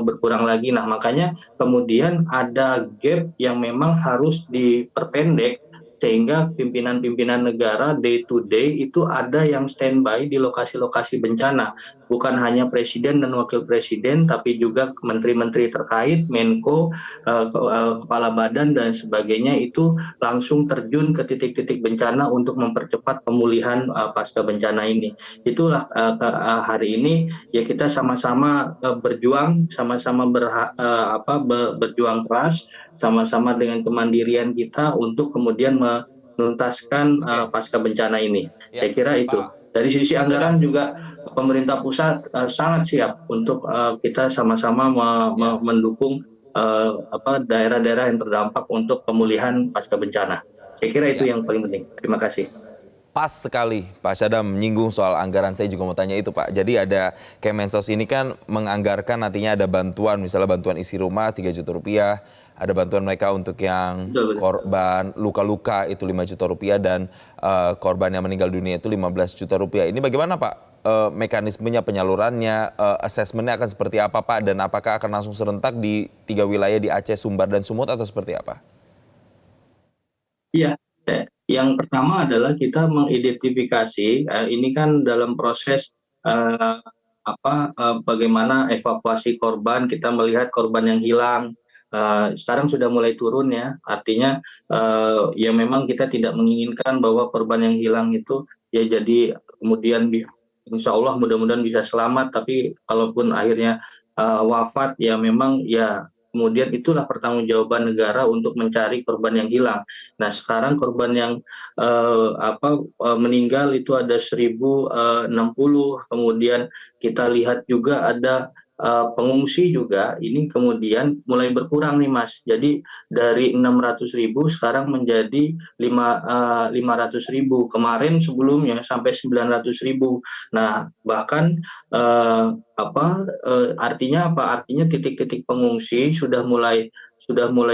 berkurang lagi. Nah, makanya kemudian ada gap yang memang harus diperpendek sehingga pimpinan-pimpinan negara day to day itu ada yang standby di lokasi-lokasi bencana. Bukan hanya presiden dan wakil presiden, tapi juga menteri-menteri terkait, Menko, kepala badan dan sebagainya itu langsung terjun ke titik-titik bencana untuk mempercepat pemulihan pasca bencana ini. Itulah hari ini ya kita sama-sama berjuang, sama-sama berjuang keras, sama-sama dengan kemandirian kita untuk kemudian menuntaskan pasca bencana ini. Ya, Saya kira itu. Pak. Dari sisi Pak anggaran Sadam. juga pemerintah pusat sangat siap untuk kita sama-sama Ya. mendukung daerah-daerah yang terdampak untuk pemulihan pasca bencana. Saya kira itu Ya. yang paling penting. Terima kasih. Pas sekali Pak Syadam menyinggung soal anggaran, saya juga mau tanya itu Pak. Jadi ada Kemensos ini kan menganggarkan nantinya ada bantuan, misalnya bantuan isi rumah 3 juta rupiah, ada bantuan mereka untuk yang Betul, betul. korban luka-luka itu 5 juta rupiah dan korban yang meninggal dunia itu 15 juta rupiah. Ini bagaimana Pak mekanismenya, penyalurannya, asesmennya akan seperti apa Pak, dan apakah akan langsung serentak di 3 wilayah di Aceh, Sumbar, dan Sumut atau seperti apa? Iya, yang pertama adalah kita mengidentifikasi, ini kan dalam proses eh, bagaimana evakuasi korban, kita melihat korban yang hilang. Sekarang sudah mulai turun ya, artinya ya memang kita tidak menginginkan bahwa korban yang hilang itu ya jadi kemudian insya Allah mudah-mudahan bisa selamat, tapi kalaupun akhirnya wafat ya memang ya kemudian itulah pertanggungjawaban negara untuk mencari korban yang hilang. Nah, sekarang korban yang meninggal itu ada 1.060, kemudian kita lihat juga ada pengungsi juga, ini kemudian mulai berkurang nih Mas. Jadi dari 600.000 sekarang menjadi 500.000. Kemarin sebelumnya sampai 900.000. Nah, bahkan artinya apa? Artinya titik-titik pengungsi sudah mulai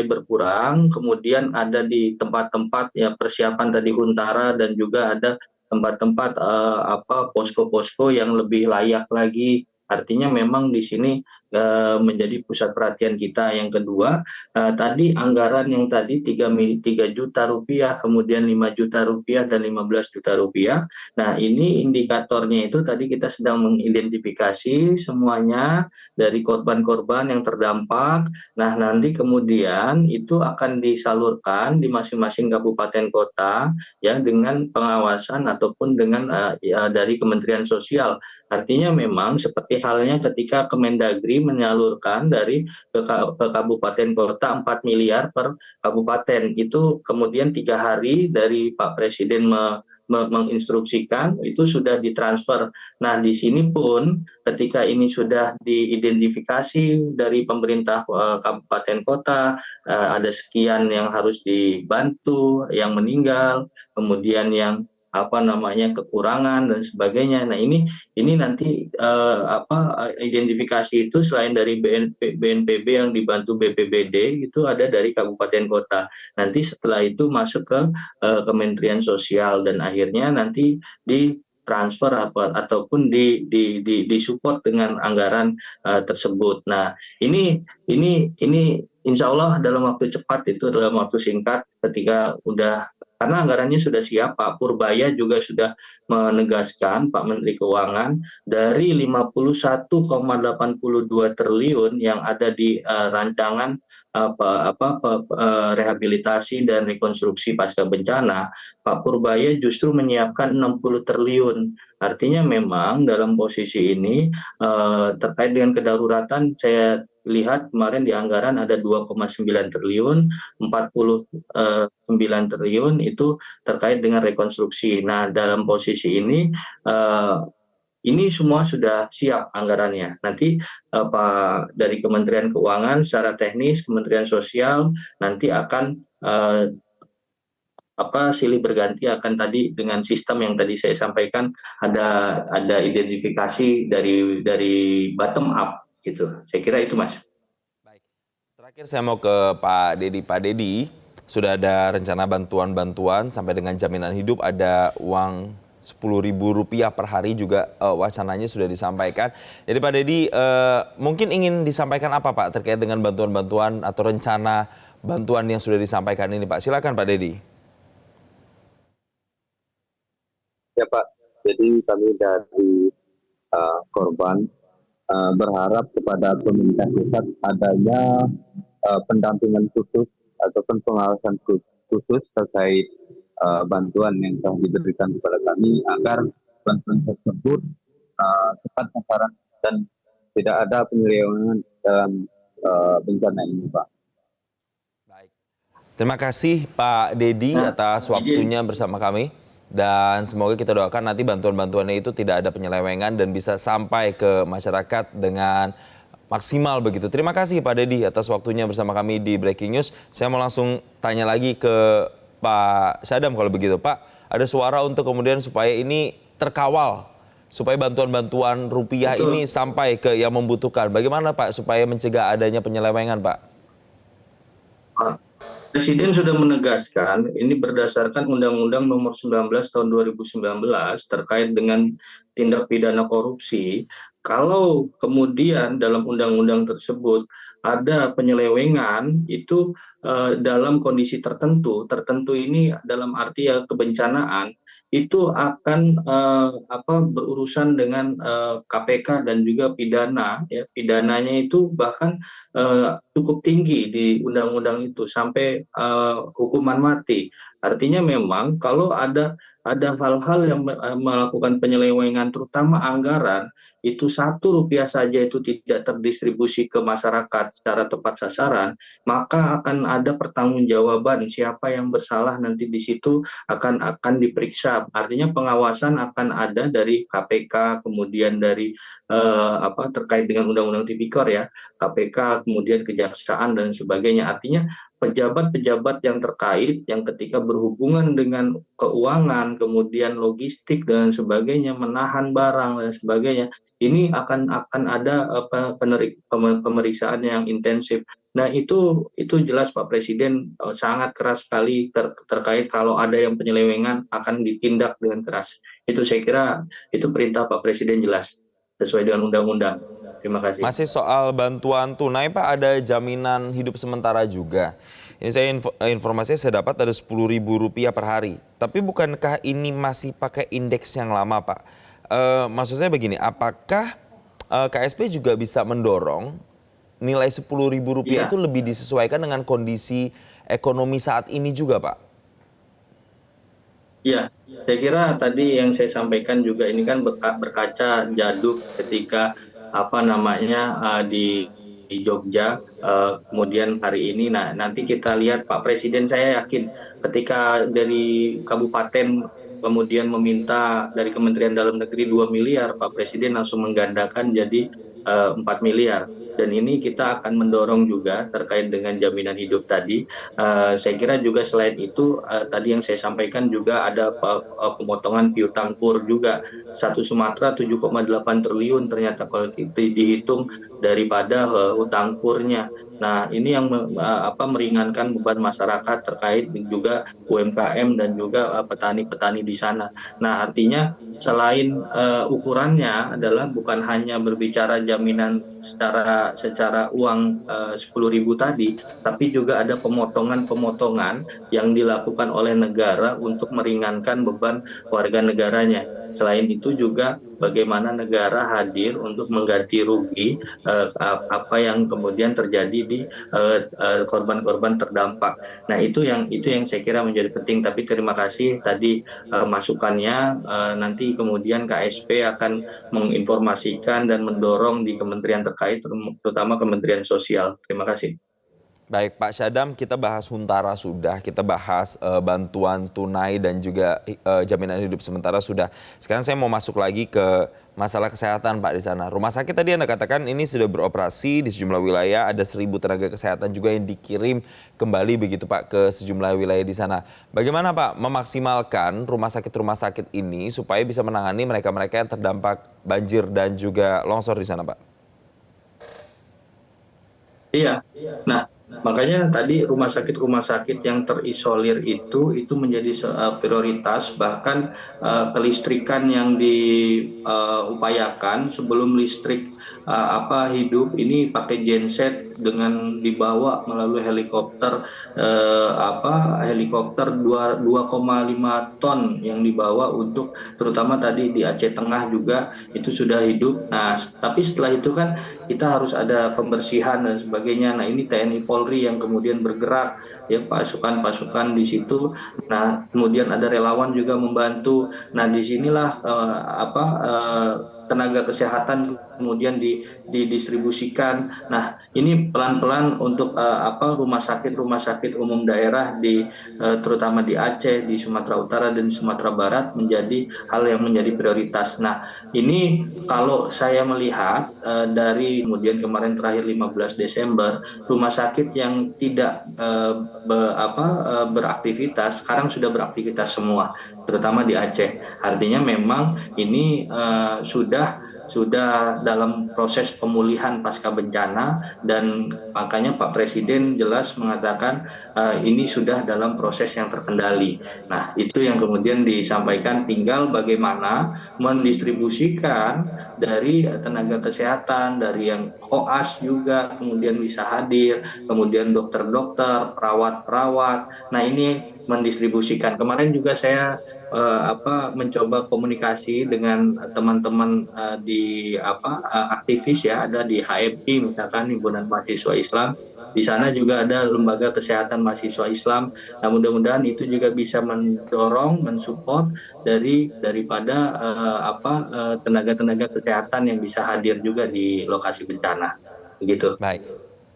berkurang, kemudian ada di tempat-tempat ya persiapan tadi Huntara, dan juga ada tempat-tempat posko-posko yang lebih layak lagi. Artinya memang di sini menjadi pusat perhatian kita. Yang kedua, tadi anggaran yang tadi 3 juta rupiah, kemudian 5 juta rupiah dan 15 juta rupiah. Nah, ini indikatornya itu tadi kita sedang mengidentifikasi semuanya dari korban-korban yang terdampak. Nah, nanti kemudian itu akan disalurkan di masing-masing kabupaten kota ya dengan pengawasan ataupun dengan dari Kementerian Sosial. Artinya memang seperti halnya ketika Kemendagri menyalurkan ke kabupaten kota 4 miliar per kabupaten. Itu kemudian 3 hari dari Pak Presiden menginstruksikan itu sudah ditransfer. Nah, di sini pun ketika ini sudah diidentifikasi dari pemerintah kabupaten kota, ada sekian yang harus dibantu, yang meninggal, kemudian yang kekurangan dan sebagainya. Nah, ini nanti identifikasi itu selain dari BNPB yang dibantu BPBD itu ada dari kabupaten kota. Nanti setelah itu masuk ke Kementerian Sosial dan akhirnya nanti ditransfer ataupun disupport dengan anggaran tersebut. Nah, ini insya Allah dalam waktu cepat, itu dalam waktu singkat, ketika karena anggarannya sudah siap, Pak Purbaya juga sudah menegaskan, Pak Menteri Keuangan, dari 51,82 triliun yang ada di rancangan rehabilitasi dan rekonstruksi pasca bencana, Pak Purbaya justru menyiapkan 60 triliun. Artinya memang dalam posisi ini terkait dengan kedaruratan, saya lihat kemarin di anggaran ada 2,9 triliun, 49 triliun itu terkait dengan rekonstruksi. Nah, dalam posisi ini semua sudah siap anggarannya. Nanti Pak dari Kementerian Keuangan secara teknis, Kementerian Sosial nanti akan silih berganti akan tadi dengan sistem yang tadi saya sampaikan, ada identifikasi dari bottom up gitu. Saya kira itu Mas. Baik. Terakhir saya mau ke Pak Dedi. Pak Dedi, sudah ada rencana bantuan-bantuan sampai dengan jaminan hidup, ada uang Rp10.000 per hari juga wacananya sudah disampaikan. Jadi Pak Dedi, mungkin ingin disampaikan apa Pak terkait dengan bantuan-bantuan atau rencana bantuan yang sudah disampaikan ini Pak? Silakan Pak Dedi. Ya Pak, jadi kami dari korban berharap kepada pemerintah pusat adanya pendampingan khusus ataupun pengawasan khusus terkait bantuan yang telah diberikan kepada kami, agar bantuan tersebut tepat sasaran dan tidak ada penyelewengan dalam bencana ini, Pak. Baik. Terima kasih Pak Dedi Nah, atas izin. waktunya bersama kami. Dan semoga kita doakan nanti bantuan-bantuannya itu tidak ada penyelewengan dan bisa sampai ke masyarakat dengan maksimal begitu. Terima kasih Pak Dedi atas waktunya bersama kami di Breaking News. Saya mau langsung tanya lagi ke Pak Syadam kalau begitu. Pak, ada suara untuk kemudian supaya ini terkawal, supaya bantuan-bantuan rupiah Betul. ini sampai ke yang membutuhkan. Bagaimana Pak supaya mencegah adanya penyelewengan Pak? Pak Presiden sudah menegaskan ini berdasarkan Undang-Undang Nomor 19 Tahun 2019 terkait dengan tindak pidana korupsi. Kalau kemudian dalam undang-undang tersebut ada penyelewengan itu dalam kondisi tertentu, tertentu ini dalam arti ya kebencanaan itu akan berurusan dengan KPK dan juga pidana ya pidananya itu bahkan cukup tinggi di undang-undang itu sampai hukuman mati. Artinya memang kalau ada hal-hal yang melakukan penyelewengan terutama anggaran itu Rp1 saja itu tidak terdistribusi ke masyarakat secara tepat sasaran, maka akan ada pertanggungjawaban siapa yang bersalah nanti di situ akan diperiksa. Artinya pengawasan akan ada dari KPK, kemudian dari terkait dengan Undang-Undang Tipikor ya, KPK, kemudian kejaksaan dan sebagainya. Artinya pejabat-pejabat yang terkait yang ketika berhubungan dengan keuangan, kemudian logistik dan sebagainya, menahan barang dan sebagainya, ini akan ada pemeriksaan yang intensif. Nah, itu jelas Pak Presiden sangat keras sekali terkait kalau ada yang penyelewengan akan ditindak dengan keras. Itu saya kira itu perintah Pak Presiden jelas sesuai dengan undang-undang. Terima kasih. Masih soal bantuan tunai Pak, ada jaminan hidup sementara juga. Ini informasinya saya dapat ada Rp10.000 per hari. Tapi bukankah ini masih pakai indeks yang lama Pak? Maksud saya begini, apakah KSP juga bisa mendorong nilai Rp10.000 Bisa. itu lebih disesuaikan dengan kondisi ekonomi saat ini juga Pak? Ya, saya kira tadi yang saya sampaikan juga ini kan berkaca jaduk ketika di Jogja, kemudian hari ini. Nah, nanti kita lihat Pak Presiden, saya yakin ketika dari kabupaten kemudian meminta dari Kementerian Dalam Negeri 2 miliar, Pak Presiden langsung menggandakan jadi 4 miliar. Dan ini kita akan mendorong juga terkait dengan jaminan hidup tadi. Saya kira juga selain itu tadi yang saya sampaikan juga ada pemotongan piutang kur juga. Satu Sumatera 7,8 triliun ternyata kalau dihitung daripada hutang kurnya. Nah, ini yang meringankan beban masyarakat terkait juga UMKM dan juga petani-petani di sana. Nah, artinya selain ukurannya adalah bukan hanya berbicara jaminan secara uang 10.000 tadi, tapi juga ada pemotongan-pemotongan yang dilakukan oleh negara untuk meringankan beban warga negaranya. Selain itu juga bagaimana negara hadir untuk mengganti rugi apa yang kemudian terjadi di korban-korban terdampak. Nah, itu yang saya kira menjadi penting. Tapi terima kasih tadi masukannya. Nanti kemudian KSP akan menginformasikan dan mendorong di kementerian terkait, terutama Kementerian Sosial. Terima kasih. Baik Pak Syadam, kita bahas Huntara sudah, kita bahas bantuan tunai dan juga jaminan hidup sementara sudah. Sekarang saya mau masuk lagi ke masalah kesehatan Pak di sana. Rumah sakit tadi Anda katakan ini sudah beroperasi di sejumlah wilayah, ada 1.000 tenaga kesehatan juga yang dikirim kembali begitu Pak ke sejumlah wilayah di sana. Bagaimana Pak memaksimalkan rumah sakit ini supaya bisa menangani mereka-mereka yang terdampak banjir dan juga longsor di sana Pak? Iya. Nah, makanya tadi rumah sakit yang terisolir itu menjadi prioritas, bahkan kelistrikan yang diupayakan sebelum listrik hidup ini pakai genset dengan dibawa melalui helikopter 2,5 ton yang dibawa untuk terutama tadi di Aceh Tengah juga itu sudah hidup. Nah, tapi setelah itu kan kita harus ada pembersihan dan sebagainya. Nah, ini TNI Polri yang kemudian bergerak ya pasukan-pasukan di situ. Nah, kemudian ada relawan juga membantu. Nah, disinilah tenaga kesehatan kemudian didistribusikan. Nah, ini pelan-pelan untuk rumah sakit umum daerah terutama di Aceh, di Sumatera Utara dan Sumatera Barat menjadi hal yang menjadi prioritas. Nah, ini kalau saya melihat dari kemudian kemarin terakhir 15 Desember, rumah sakit yang tidak beraktivitas sekarang sudah beraktivitas semua, terutama di Aceh. Artinya memang ini sudah dalam proses pemulihan pasca bencana, dan makanya Pak Presiden jelas mengatakan ini sudah dalam proses yang terkendali. Nah, itu yang kemudian disampaikan, tinggal bagaimana mendistribusikan dari tenaga kesehatan, dari yang koas juga kemudian bisa hadir, kemudian dokter-dokter, perawat-perawat. Nah, ini mendistribusikan. Kemarin juga saya mencoba komunikasi dengan teman-teman aktivis ya, ada di HMI misalkan, Himpunan Mahasiswa Islam. Di sana juga ada lembaga kesehatan mahasiswa Islam. Nah, mudah-mudahan itu juga bisa mendorong, mensupport daripada tenaga-tenaga kesehatan yang bisa hadir juga di lokasi bencana. Begitu. Baik,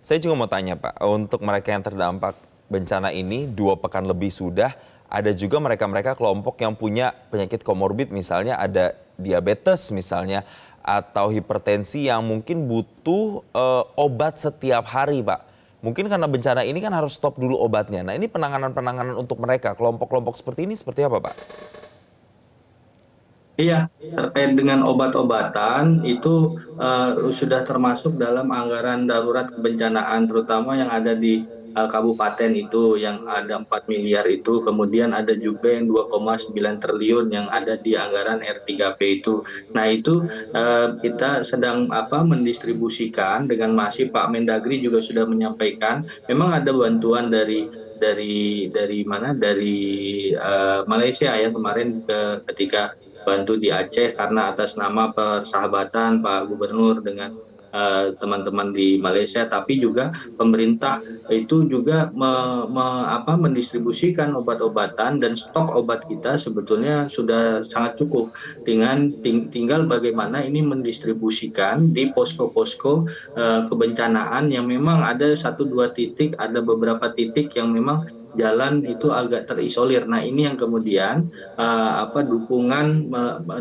saya juga mau tanya Pak, untuk mereka yang terdampak bencana ini 2 pekan lebih sudah, ada juga mereka-mereka kelompok yang punya penyakit komorbid, misalnya ada diabetes misalnya, atau hipertensi yang mungkin butuh obat setiap hari Pak. Mungkin karena bencana ini kan harus stop dulu obatnya. Nah, ini penanganan-penanganan untuk mereka, kelompok-kelompok seperti ini seperti apa Pak? Iya, terkait dengan obat-obatan itu sudah termasuk dalam anggaran darurat kebencanaan, terutama yang ada di kabupaten itu yang ada 4 miliar itu, kemudian ada juga yang 2,9 triliun yang ada di anggaran R3P itu. Nah, itu kita sedang mendistribusikan dengan masif. Pak Mendagri juga sudah menyampaikan, memang ada bantuan dari mana, dari Malaysia ya kemarin, ketika bantu di Aceh karena atas nama persahabatan Pak Gubernur dengan teman-teman di Malaysia, tapi juga pemerintah itu juga mendistribusikan obat-obatan, dan stok obat kita sebetulnya sudah sangat cukup. Tinggal bagaimana ini mendistribusikan di posko-posko kebencanaan yang memang ada 1-2 titik, ada beberapa titik yang memang jalan itu agak terisolir. Nah, ini yang kemudian dukungan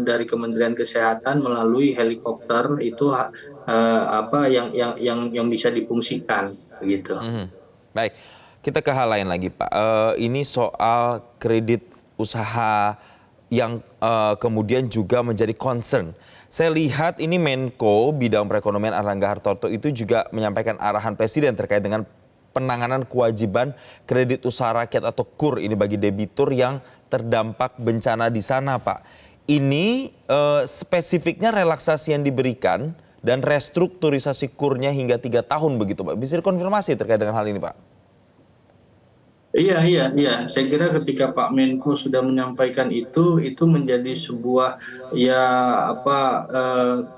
dari Kementerian Kesehatan melalui helikopter itu yang bisa difungsikan begitu. Baik, kita ke hal lain lagi Pak. Ini soal kredit usaha yang kemudian juga menjadi concern. Saya lihat ini Menko bidang perekonomian Erlangga Hartarto itu juga menyampaikan arahan Presiden terkait dengan penanganan kewajiban kredit usaha rakyat atau KUR ini bagi debitur yang terdampak bencana di sana Pak. Ini spesifiknya relaksasi yang diberikan dan restrukturisasi KUR-nya hingga 3 tahun begitu Pak. Bisa dikonfirmasi terkait dengan hal ini Pak? Iya. Saya kira ketika Pak Menko sudah menyampaikan itu menjadi sebuah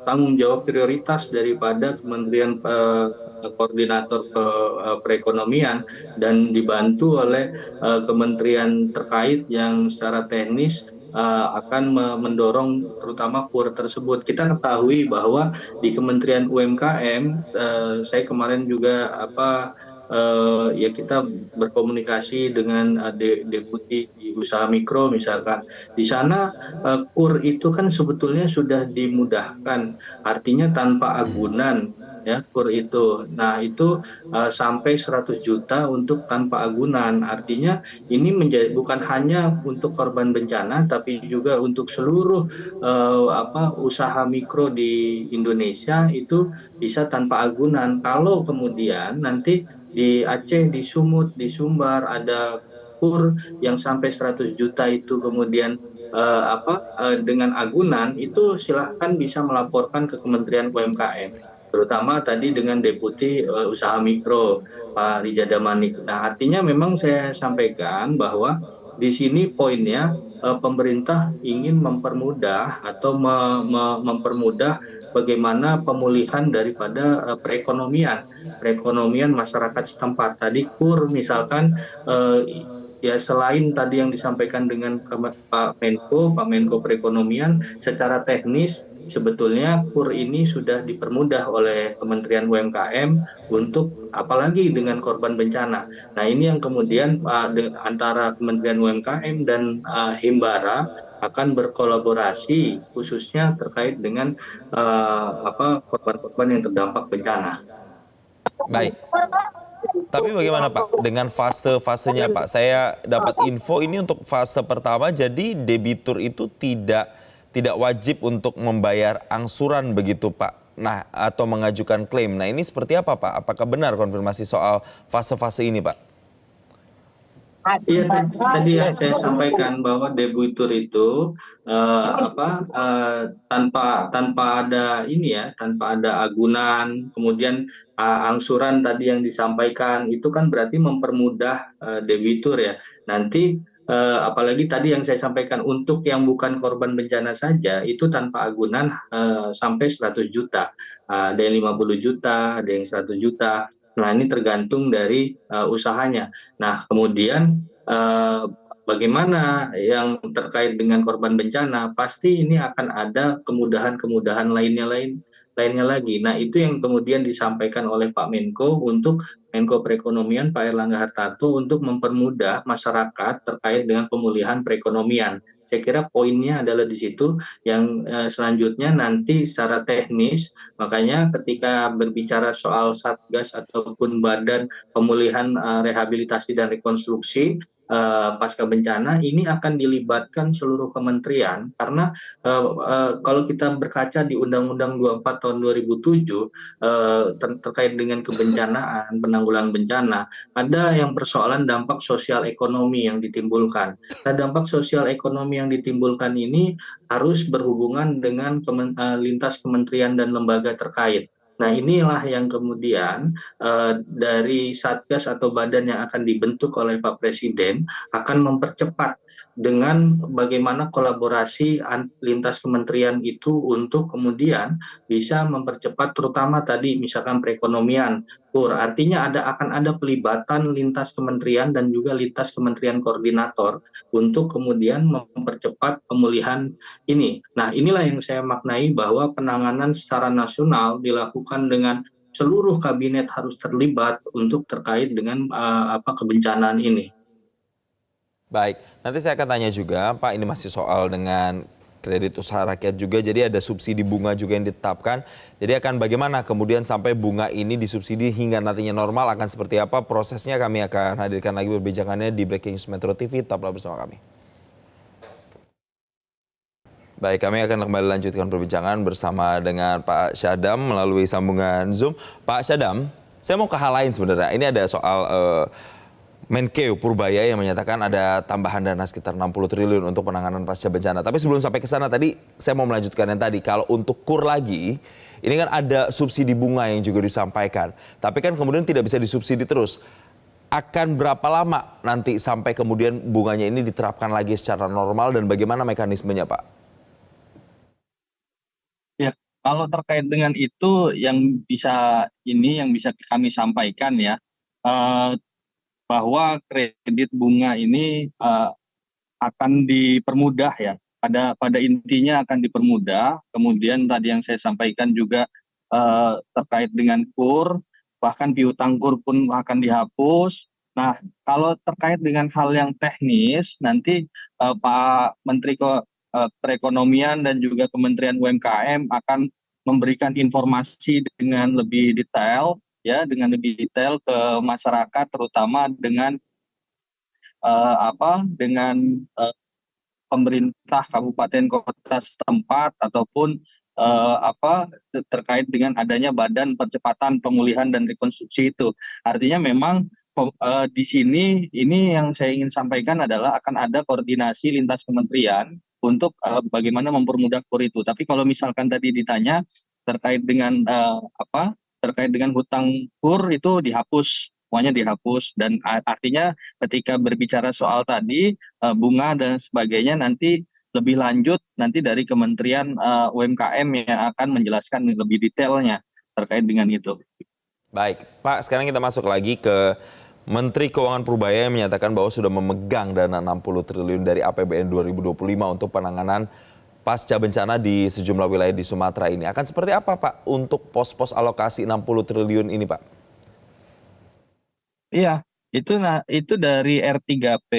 tanggung jawab prioritas daripada Kementerian Koordinator Perekonomian, dan dibantu oleh kementerian terkait yang secara teknis akan mendorong terutama KUR tersebut. Kita ketahui bahwa di Kementerian UMKM, saya kemarin juga kita berkomunikasi dengan deputi di usaha mikro misalkan. Di sana KUR itu kan sebetulnya sudah dimudahkan, artinya tanpa agunan ya KUR itu. Nah, itu sampai 100 juta untuk tanpa agunan. Artinya ini bukan hanya untuk korban bencana, tapi juga untuk seluruh usaha mikro di Indonesia itu bisa tanpa agunan. Kalau kemudian nanti di Aceh, di Sumut, di Sumbar ada KUR yang sampai 100 juta itu kemudian dengan agunan, itu silahkan bisa melaporkan ke Kementerian UMKM, terutama tadi dengan Deputi Usaha Mikro Pak Rijada Manik. Nah, artinya memang saya sampaikan bahwa di sini poinnya pemerintah ingin mempermudah atau mempermudah bagaimana pemulihan daripada perekonomian masyarakat setempat. Tadi KUR misalkan, ya selain tadi yang disampaikan dengan Pak Menko Perekonomian, secara teknis sebetulnya KUR ini sudah dipermudah oleh Kementerian UMKM untuk apalagi dengan korban bencana. Nah, ini yang kemudian antara Kementerian UMKM dan Himbara akan berkolaborasi khususnya terkait dengan korban-korban yang terdampak bencana. Baik. Tapi bagaimana Pak dengan fase-fasenya Pak? Saya dapat info ini untuk fase pertama, jadi debitur itu tidak wajib untuk membayar angsuran begitu Pak. Nah, atau mengajukan klaim. Nah, ini seperti apa Pak? Apakah benar konfirmasi soal fase-fase ini Pak? Iya, tadi yang saya sampaikan bahwa debitur itu tanpa ada tanpa ada agunan, kemudian angsuran tadi yang disampaikan itu kan berarti mempermudah debitur ya. Nanti apalagi tadi yang saya sampaikan untuk yang bukan korban bencana saja itu tanpa agunan sampai 100 juta, ada yang 50 juta, ada yang 100 juta. Nah, ini tergantung dari usahanya. Nah, kemudian bagaimana yang terkait dengan korban bencana, pasti ini akan ada kemudahan-kemudahan lainnya lagi. Nah, itu yang kemudian disampaikan oleh Pak Menko untuk Menko Perekonomian Pak Erlangga Hartarto untuk mempermudah masyarakat terkait dengan pemulihan perekonomian. Saya kira poinnya adalah di situ. Yang selanjutnya nanti secara teknis, makanya ketika berbicara soal Satgas ataupun Badan Pemulihan Rehabilitasi dan Rekonstruksi pasca bencana ini akan dilibatkan seluruh kementerian karena kalau kita berkaca di Undang-Undang 24 tahun 2007 terkait dengan kebencanaan, penanggulangan bencana, ada yang persoalan dampak sosial ekonomi yang ditimbulkan. Nah, dampak sosial ekonomi yang ditimbulkan ini harus berhubungan dengan lintas kementerian dan lembaga terkait. Nah, inilah yang kemudian dari Satgas atau badan yang akan dibentuk oleh Pak Presiden akan mempercepat dengan bagaimana kolaborasi lintas kementerian itu untuk kemudian bisa mempercepat terutama tadi misalkan perekonomian KUR. Artinya akan ada pelibatan lintas kementerian dan juga lintas kementerian koordinator untuk kemudian mempercepat pemulihan ini. Nah, inilah yang saya maknai bahwa penanganan secara nasional dilakukan dengan seluruh kabinet harus terlibat untuk terkait dengan kebencanaan ini. Baik, nanti saya akan tanya juga Pak, ini masih soal dengan kredit usaha rakyat juga, jadi ada subsidi bunga juga yang ditetapkan. Jadi akan bagaimana kemudian sampai bunga ini disubsidi hingga nantinya normal, akan seperti apa prosesnya, kami akan hadirkan lagi perbincangannya di Breaking News Metro TV, tetaplah bersama kami. Baik, kami akan kembali lanjutkan perbincangan bersama dengan Pak Syadam melalui sambungan Zoom. Pak Syadam, saya mau ke hal lain sebenarnya. Ini ada soal Menkeu Purbaya yang menyatakan ada tambahan dana sekitar 60 triliun untuk penanganan pasca bencana. Tapi sebelum sampai ke sana tadi, saya mau melanjutkan yang tadi. Kalau untuk KUR lagi, ini kan ada subsidi bunga yang juga disampaikan. Tapi kan kemudian tidak bisa disubsidi terus. Akan berapa lama nanti sampai kemudian bunganya ini diterapkan lagi secara normal dan bagaimana mekanismenya, Pak? Ya, kalau terkait dengan itu yang bisa kami sampaikan ya, bahwa kredit bunga ini akan dipermudah ya. Pada intinya akan dipermudah. Kemudian tadi yang saya sampaikan juga terkait dengan KUR, bahkan piutang KUR pun akan dihapus. Nah, kalau terkait dengan hal yang teknis, nanti Pak Menteri Perekonomian dan juga Kementerian UMKM akan memberikan informasi dengan lebih detail ke masyarakat, terutama dengan pemerintah kabupaten kota setempat ataupun terkait dengan adanya Badan Percepatan Pemulihan dan Rekonstruksi itu. Artinya memang di sini ini yang saya ingin sampaikan adalah akan ada koordinasi lintas kementerian untuk bagaimana mempermudah KUR itu. Tapi kalau misalkan tadi ditanya terkait dengan hutang KUR itu dihapus semuanya dihapus. Dan artinya ketika berbicara soal tadi bunga dan sebagainya nanti lebih lanjut nanti dari Kementerian UMKM yang akan menjelaskan lebih detailnya terkait dengan itu. Baik, Pak, sekarang kita masuk lagi ke Menteri Keuangan Purbaya yang menyatakan bahwa sudah memegang dana 60 triliun dari APBN 2025 untuk penanganan pasca bencana di sejumlah wilayah di Sumatera ini. Akan seperti apa, Pak, untuk pos-pos alokasi 60 triliun ini, Pak? Iya, itu dari R3P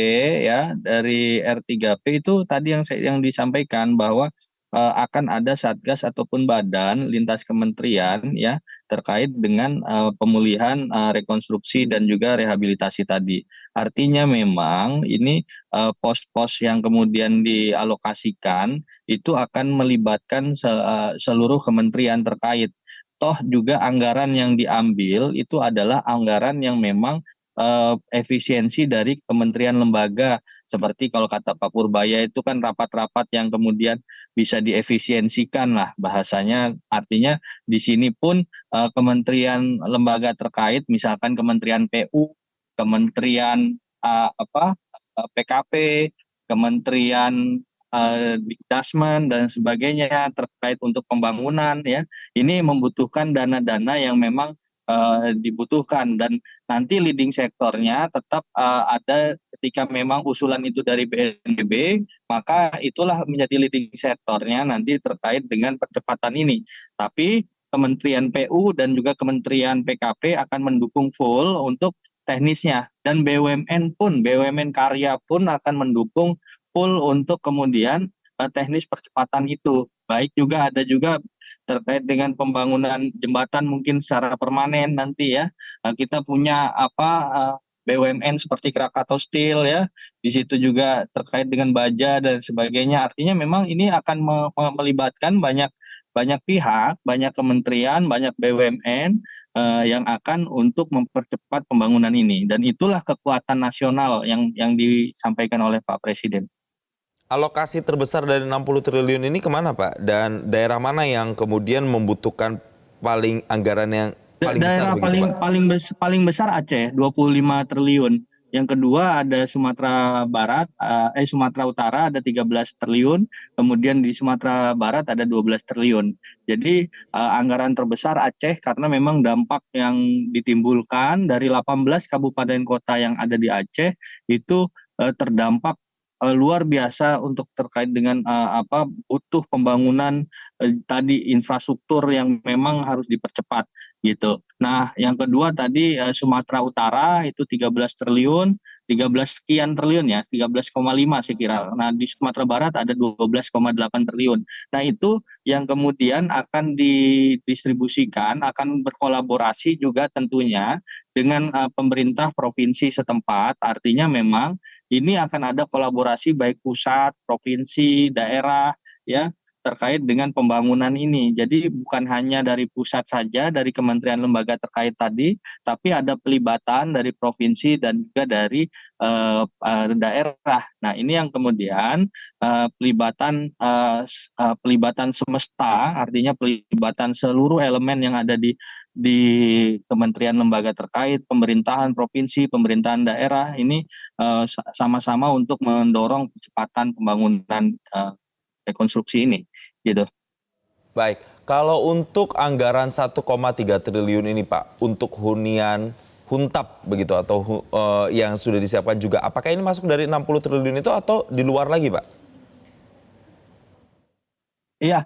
ya, dari R3P itu tadi yang disampaikan bahwa akan ada satgas ataupun badan lintas kementerian ya terkait dengan pemulihan, rekonstruksi dan juga rehabilitasi tadi. Artinya memang ini pos-pos yang kemudian dialokasikan itu akan melibatkan seluruh kementerian terkait. Toh juga anggaran yang diambil itu adalah anggaran yang memang efisiensi dari kementerian lembaga. Seperti kalau kata Pak Purbaya itu kan rapat-rapat yang kemudian bisa diefisiensikan lah bahasanya. Artinya di sini pun kementerian lembaga terkait, misalkan Kementerian PU, Kementerian PKP, Kementerian Dikdasmen dan sebagainya terkait untuk pembangunan ya. Ini membutuhkan dana-dana yang memang dibutuhkan, dan nanti leading sektornya tetap ada ketika memang usulan itu dari BNPB, maka itulah menjadi leading sektornya nanti terkait dengan percepatan ini. Tapi Kementerian PU dan juga Kementerian PKP akan mendukung full untuk teknisnya, dan BUMN karya pun akan mendukung full untuk kemudian teknis percepatan itu. Baik juga ada juga terkait dengan pembangunan jembatan mungkin secara permanen nanti ya. Kita punya BUMN seperti Krakatau Steel ya. Di situ juga terkait dengan baja dan sebagainya. Artinya memang ini akan melibatkan banyak pihak, banyak kementerian, banyak BUMN yang akan untuk mempercepat pembangunan ini, dan itulah kekuatan nasional yang disampaikan oleh Pak Presiden. Alokasi terbesar dari 60 triliun ini kemana, Pak? Dan daerah mana yang kemudian membutuhkan anggaran yang paling besar Daerah begitu, Pak? paling besar Aceh 25 triliun. Yang kedua ada Sumatera Barat, Sumatera Utara ada 13 triliun, kemudian di Sumatera Barat ada 12 triliun. Jadi anggaran terbesar Aceh karena memang dampak yang ditimbulkan dari 18 kabupaten kota yang ada di Aceh itu terdampak luar biasa untuk terkait dengan butuh pembangunan tadi infrastruktur yang memang harus dipercepat gitu. Nah, yang kedua tadi Sumatera Utara itu 13 triliun, 13 sekian triliun ya, 13,5 saya kira. Nah, di Sumatera Barat ada 12,8 triliun. Nah, itu yang kemudian akan didistribusikan, akan berkolaborasi juga tentunya dengan pemerintah provinsi setempat. Artinya memang ini akan ada kolaborasi baik pusat, provinsi, daerah ya terkait dengan pembangunan ini. Jadi bukan hanya dari pusat saja, dari kementerian lembaga terkait tadi, tapi ada pelibatan dari provinsi dan juga dari daerah. Nah, ini yang kemudian pelibatan semesta, artinya pelibatan seluruh elemen yang ada di kementerian lembaga terkait, pemerintahan provinsi, pemerintahan daerah ini sama-sama untuk mendorong kecepatan pembangunan rekonstruksi ini, gitu. Baik, kalau untuk anggaran 1,3 triliun ini, Pak, untuk hunian Huntap begitu atau yang sudah disiapkan juga, apakah ini masuk dari 60 triliun itu atau di luar lagi, Pak? Iya,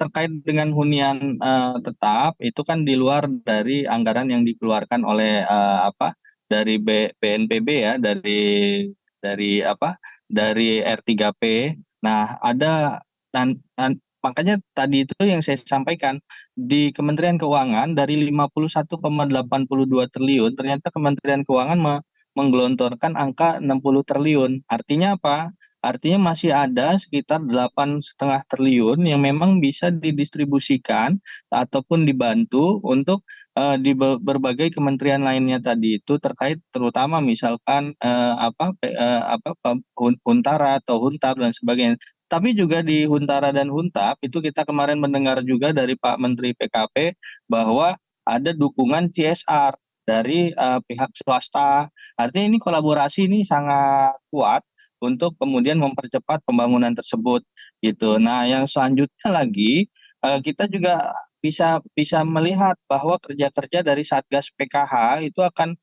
terkait dengan hunian tetap itu kan di luar dari anggaran yang dikeluarkan oleh dari BNPB ya, dari R3P. Nah, dan makanya tadi itu yang saya sampaikan di Kementerian Keuangan dari 51,82 triliun ternyata Kementerian Keuangan menggelontorkan angka 60 triliun. Artinya apa? Artinya masih ada sekitar 8,5 triliun yang memang bisa didistribusikan ataupun dibantu untuk di berbagai kementerian lainnya tadi itu terkait terutama misalkan Huntara atau Huntap dan sebagainya. Tapi juga di Huntara dan Huntap itu kita kemarin mendengar juga dari Pak Menteri PKP bahwa ada dukungan CSR. dari pihak swasta. Artinya ini kolaborasi ini sangat kuat untuk kemudian mempercepat pembangunan tersebut gitu. Nah, yang selanjutnya lagi kita juga bisa melihat bahwa kerja-kerja dari Satgas PKH itu akan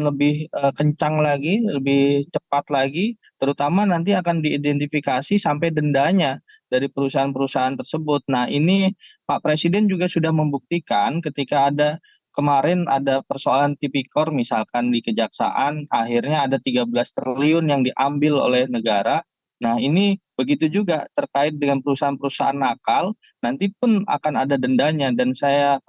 lebih kencang lagi, lebih cepat lagi, terutama nanti akan diidentifikasi sampai dendanya dari perusahaan-perusahaan tersebut. Nah, ini Pak Presiden juga sudah membuktikan ketika kemarin ada persoalan tipikor misalkan di kejaksaan, akhirnya ada 13 triliun yang diambil oleh negara. Nah, ini begitu juga terkait dengan perusahaan-perusahaan nakal, nanti pun akan ada dendanya, dan saya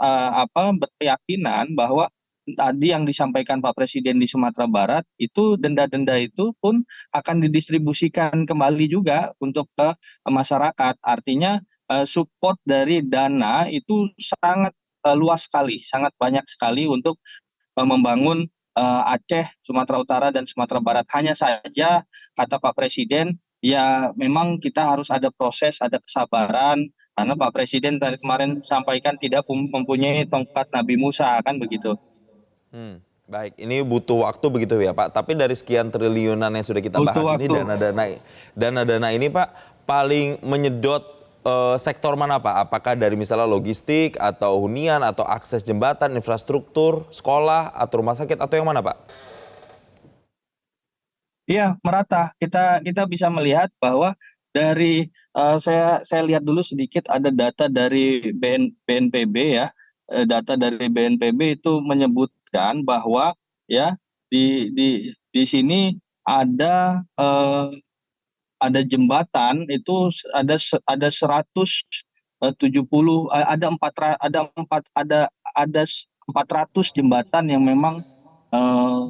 berkeyakinan bahwa tadi yang disampaikan Pak Presiden di Sumatera Barat itu denda-denda itu pun akan didistribusikan kembali juga untuk ke masyarakat. Artinya support dari dana itu sangat luas sekali, sangat banyak sekali untuk membangun Aceh, Sumatera Utara, dan Sumatera Barat. Hanya saja kata Pak Presiden, ya memang kita harus ada proses, ada kesabaran, karena Pak Presiden tadi kemarin sampaikan tidak mempunyai tongkat Nabi Musa, kan begitu. Baik, ini butuh waktu begitu ya Pak. Tapi dari sekian triliunan yang sudah kita Butuh bahas ini, waktu. dana-dana ini Pak paling menyedot sektor mana Pak? Apakah dari misalnya logistik atau hunian atau akses jembatan, infrastruktur, sekolah atau rumah sakit atau yang mana Pak? Iya, merata. Kita bisa melihat bahwa dari saya lihat dulu sedikit ada data dari BNPB ya. Data dari BNPB itu menyebutkan bahwa ya di sini ada jembatan itu ada 170, ada 400 jembatan yang memang eh,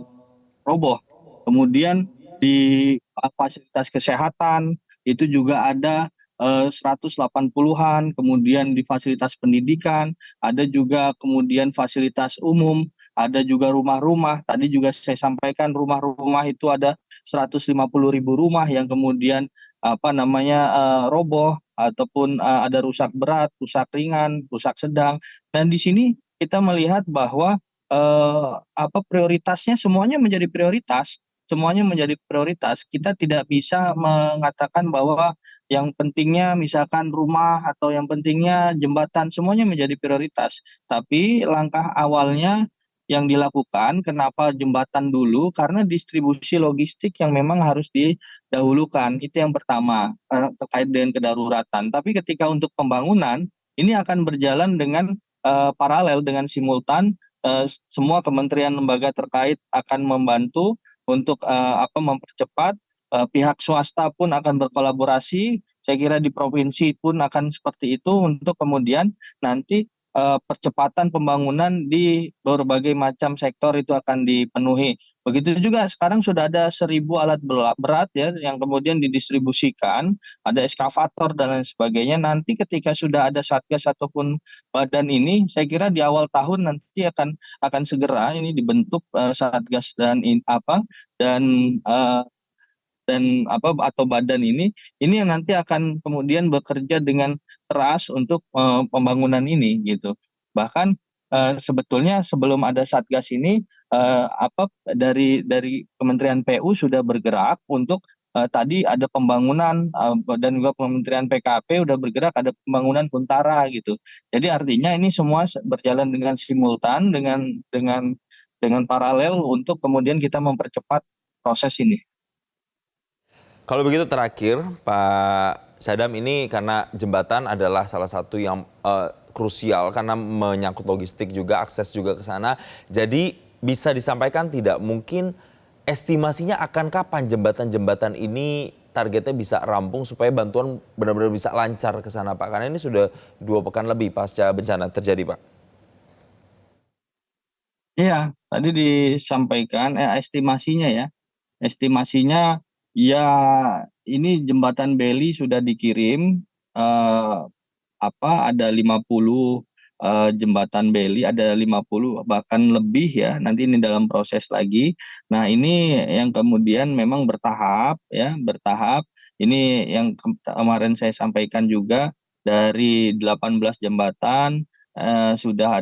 roboh. Kemudian di fasilitas kesehatan itu juga ada 180-an, kemudian di fasilitas pendidikan, ada juga kemudian fasilitas umum, ada juga rumah-rumah. Tadi juga saya sampaikan rumah-rumah itu ada 150.000 rumah yang kemudian roboh ataupun ada rusak berat, rusak ringan, rusak sedang. Dan di sini kita melihat bahwa prioritasnya semuanya menjadi prioritas. Semuanya menjadi prioritas. Kita tidak bisa mengatakan bahwa yang pentingnya misalkan rumah atau yang pentingnya jembatan, semuanya menjadi prioritas. Tapi langkah awalnya yang dilakukan, kenapa jembatan dulu? Karena distribusi logistik yang memang harus didahulukan. Itu yang pertama, terkait dengan kedaruratan. Tapi ketika untuk pembangunan, ini akan berjalan dengan paralel, dengan simultan. Semua kementerian lembaga terkait akan membantu untuk mempercepat. Pihak swasta pun akan berkolaborasi. Saya kira di provinsi pun akan seperti itu untuk kemudian nanti percepatan pembangunan di berbagai macam sektor itu akan dipenuhi. Begitu juga sekarang sudah ada 1.000 alat berat ya yang kemudian didistribusikan, ada eskavator dan lain sebagainya. Nanti ketika sudah ada satgas ataupun badan ini, saya kira di awal tahun nanti akan segera ini dibentuk satgas dan atau badan ini yang nanti akan kemudian bekerja dengan keras untuk pembangunan ini gitu. Bahkan sebetulnya sebelum ada satgas ini dari Kementerian PU sudah bergerak untuk tadi ada pembangunan dan juga Kementerian PKP sudah bergerak ada pembangunan Kuntara gitu. Jadi artinya ini semua berjalan dengan simultan dengan paralel untuk kemudian kita mempercepat proses ini. Kalau begitu terakhir Pak Sadam, ini karena jembatan adalah salah satu yang krusial karena menyangkut logistik juga, akses juga ke sana. Jadi bisa disampaikan tidak mungkin estimasinya akan kapan jembatan-jembatan ini targetnya bisa rampung supaya bantuan benar-benar bisa lancar ke sana Pak? Karena ini sudah 2 pekan lebih pasca bencana terjadi Pak. Iya, tadi disampaikan estimasinya ya. Estimasinya ya ini jembatan Beli sudah dikirim ada 50 jembatan Beli, ada 50 bahkan lebih ya. Nanti ini dalam proses lagi. Nah, ini yang kemudian memang bertahap ya, bertahap. Ini yang kemarin saya sampaikan juga dari 18 jembatan sudah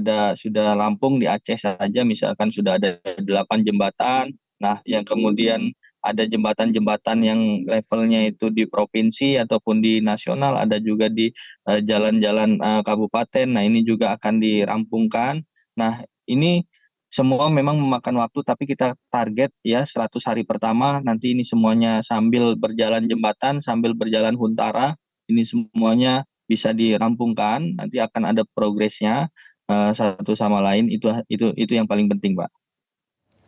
rampung di Aceh saja, misalkan sudah ada 8 jembatan. Nah, yang kemudian ada jembatan-jembatan yang levelnya itu di provinsi ataupun di nasional, ada juga di jalan-jalan kabupaten. Nah, ini juga akan dirampungkan. Nah, ini semua memang memakan waktu, tapi kita target ya 100 hari pertama nanti ini semuanya sambil berjalan jembatan, sambil berjalan huntara, ini semuanya bisa dirampungkan. Nanti akan ada progresnya satu sama lain. Itu yang paling penting, Pak.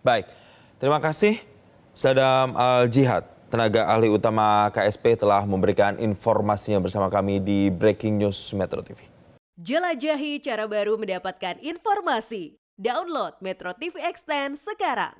Baik, terima kasih Sadam Al-Jihad, tenaga ahli utama KSP telah memberikan informasinya bersama kami di Breaking News Metro TV. Jelajahi cara baru mendapatkan informasi. Download Metro TV Extend sekarang.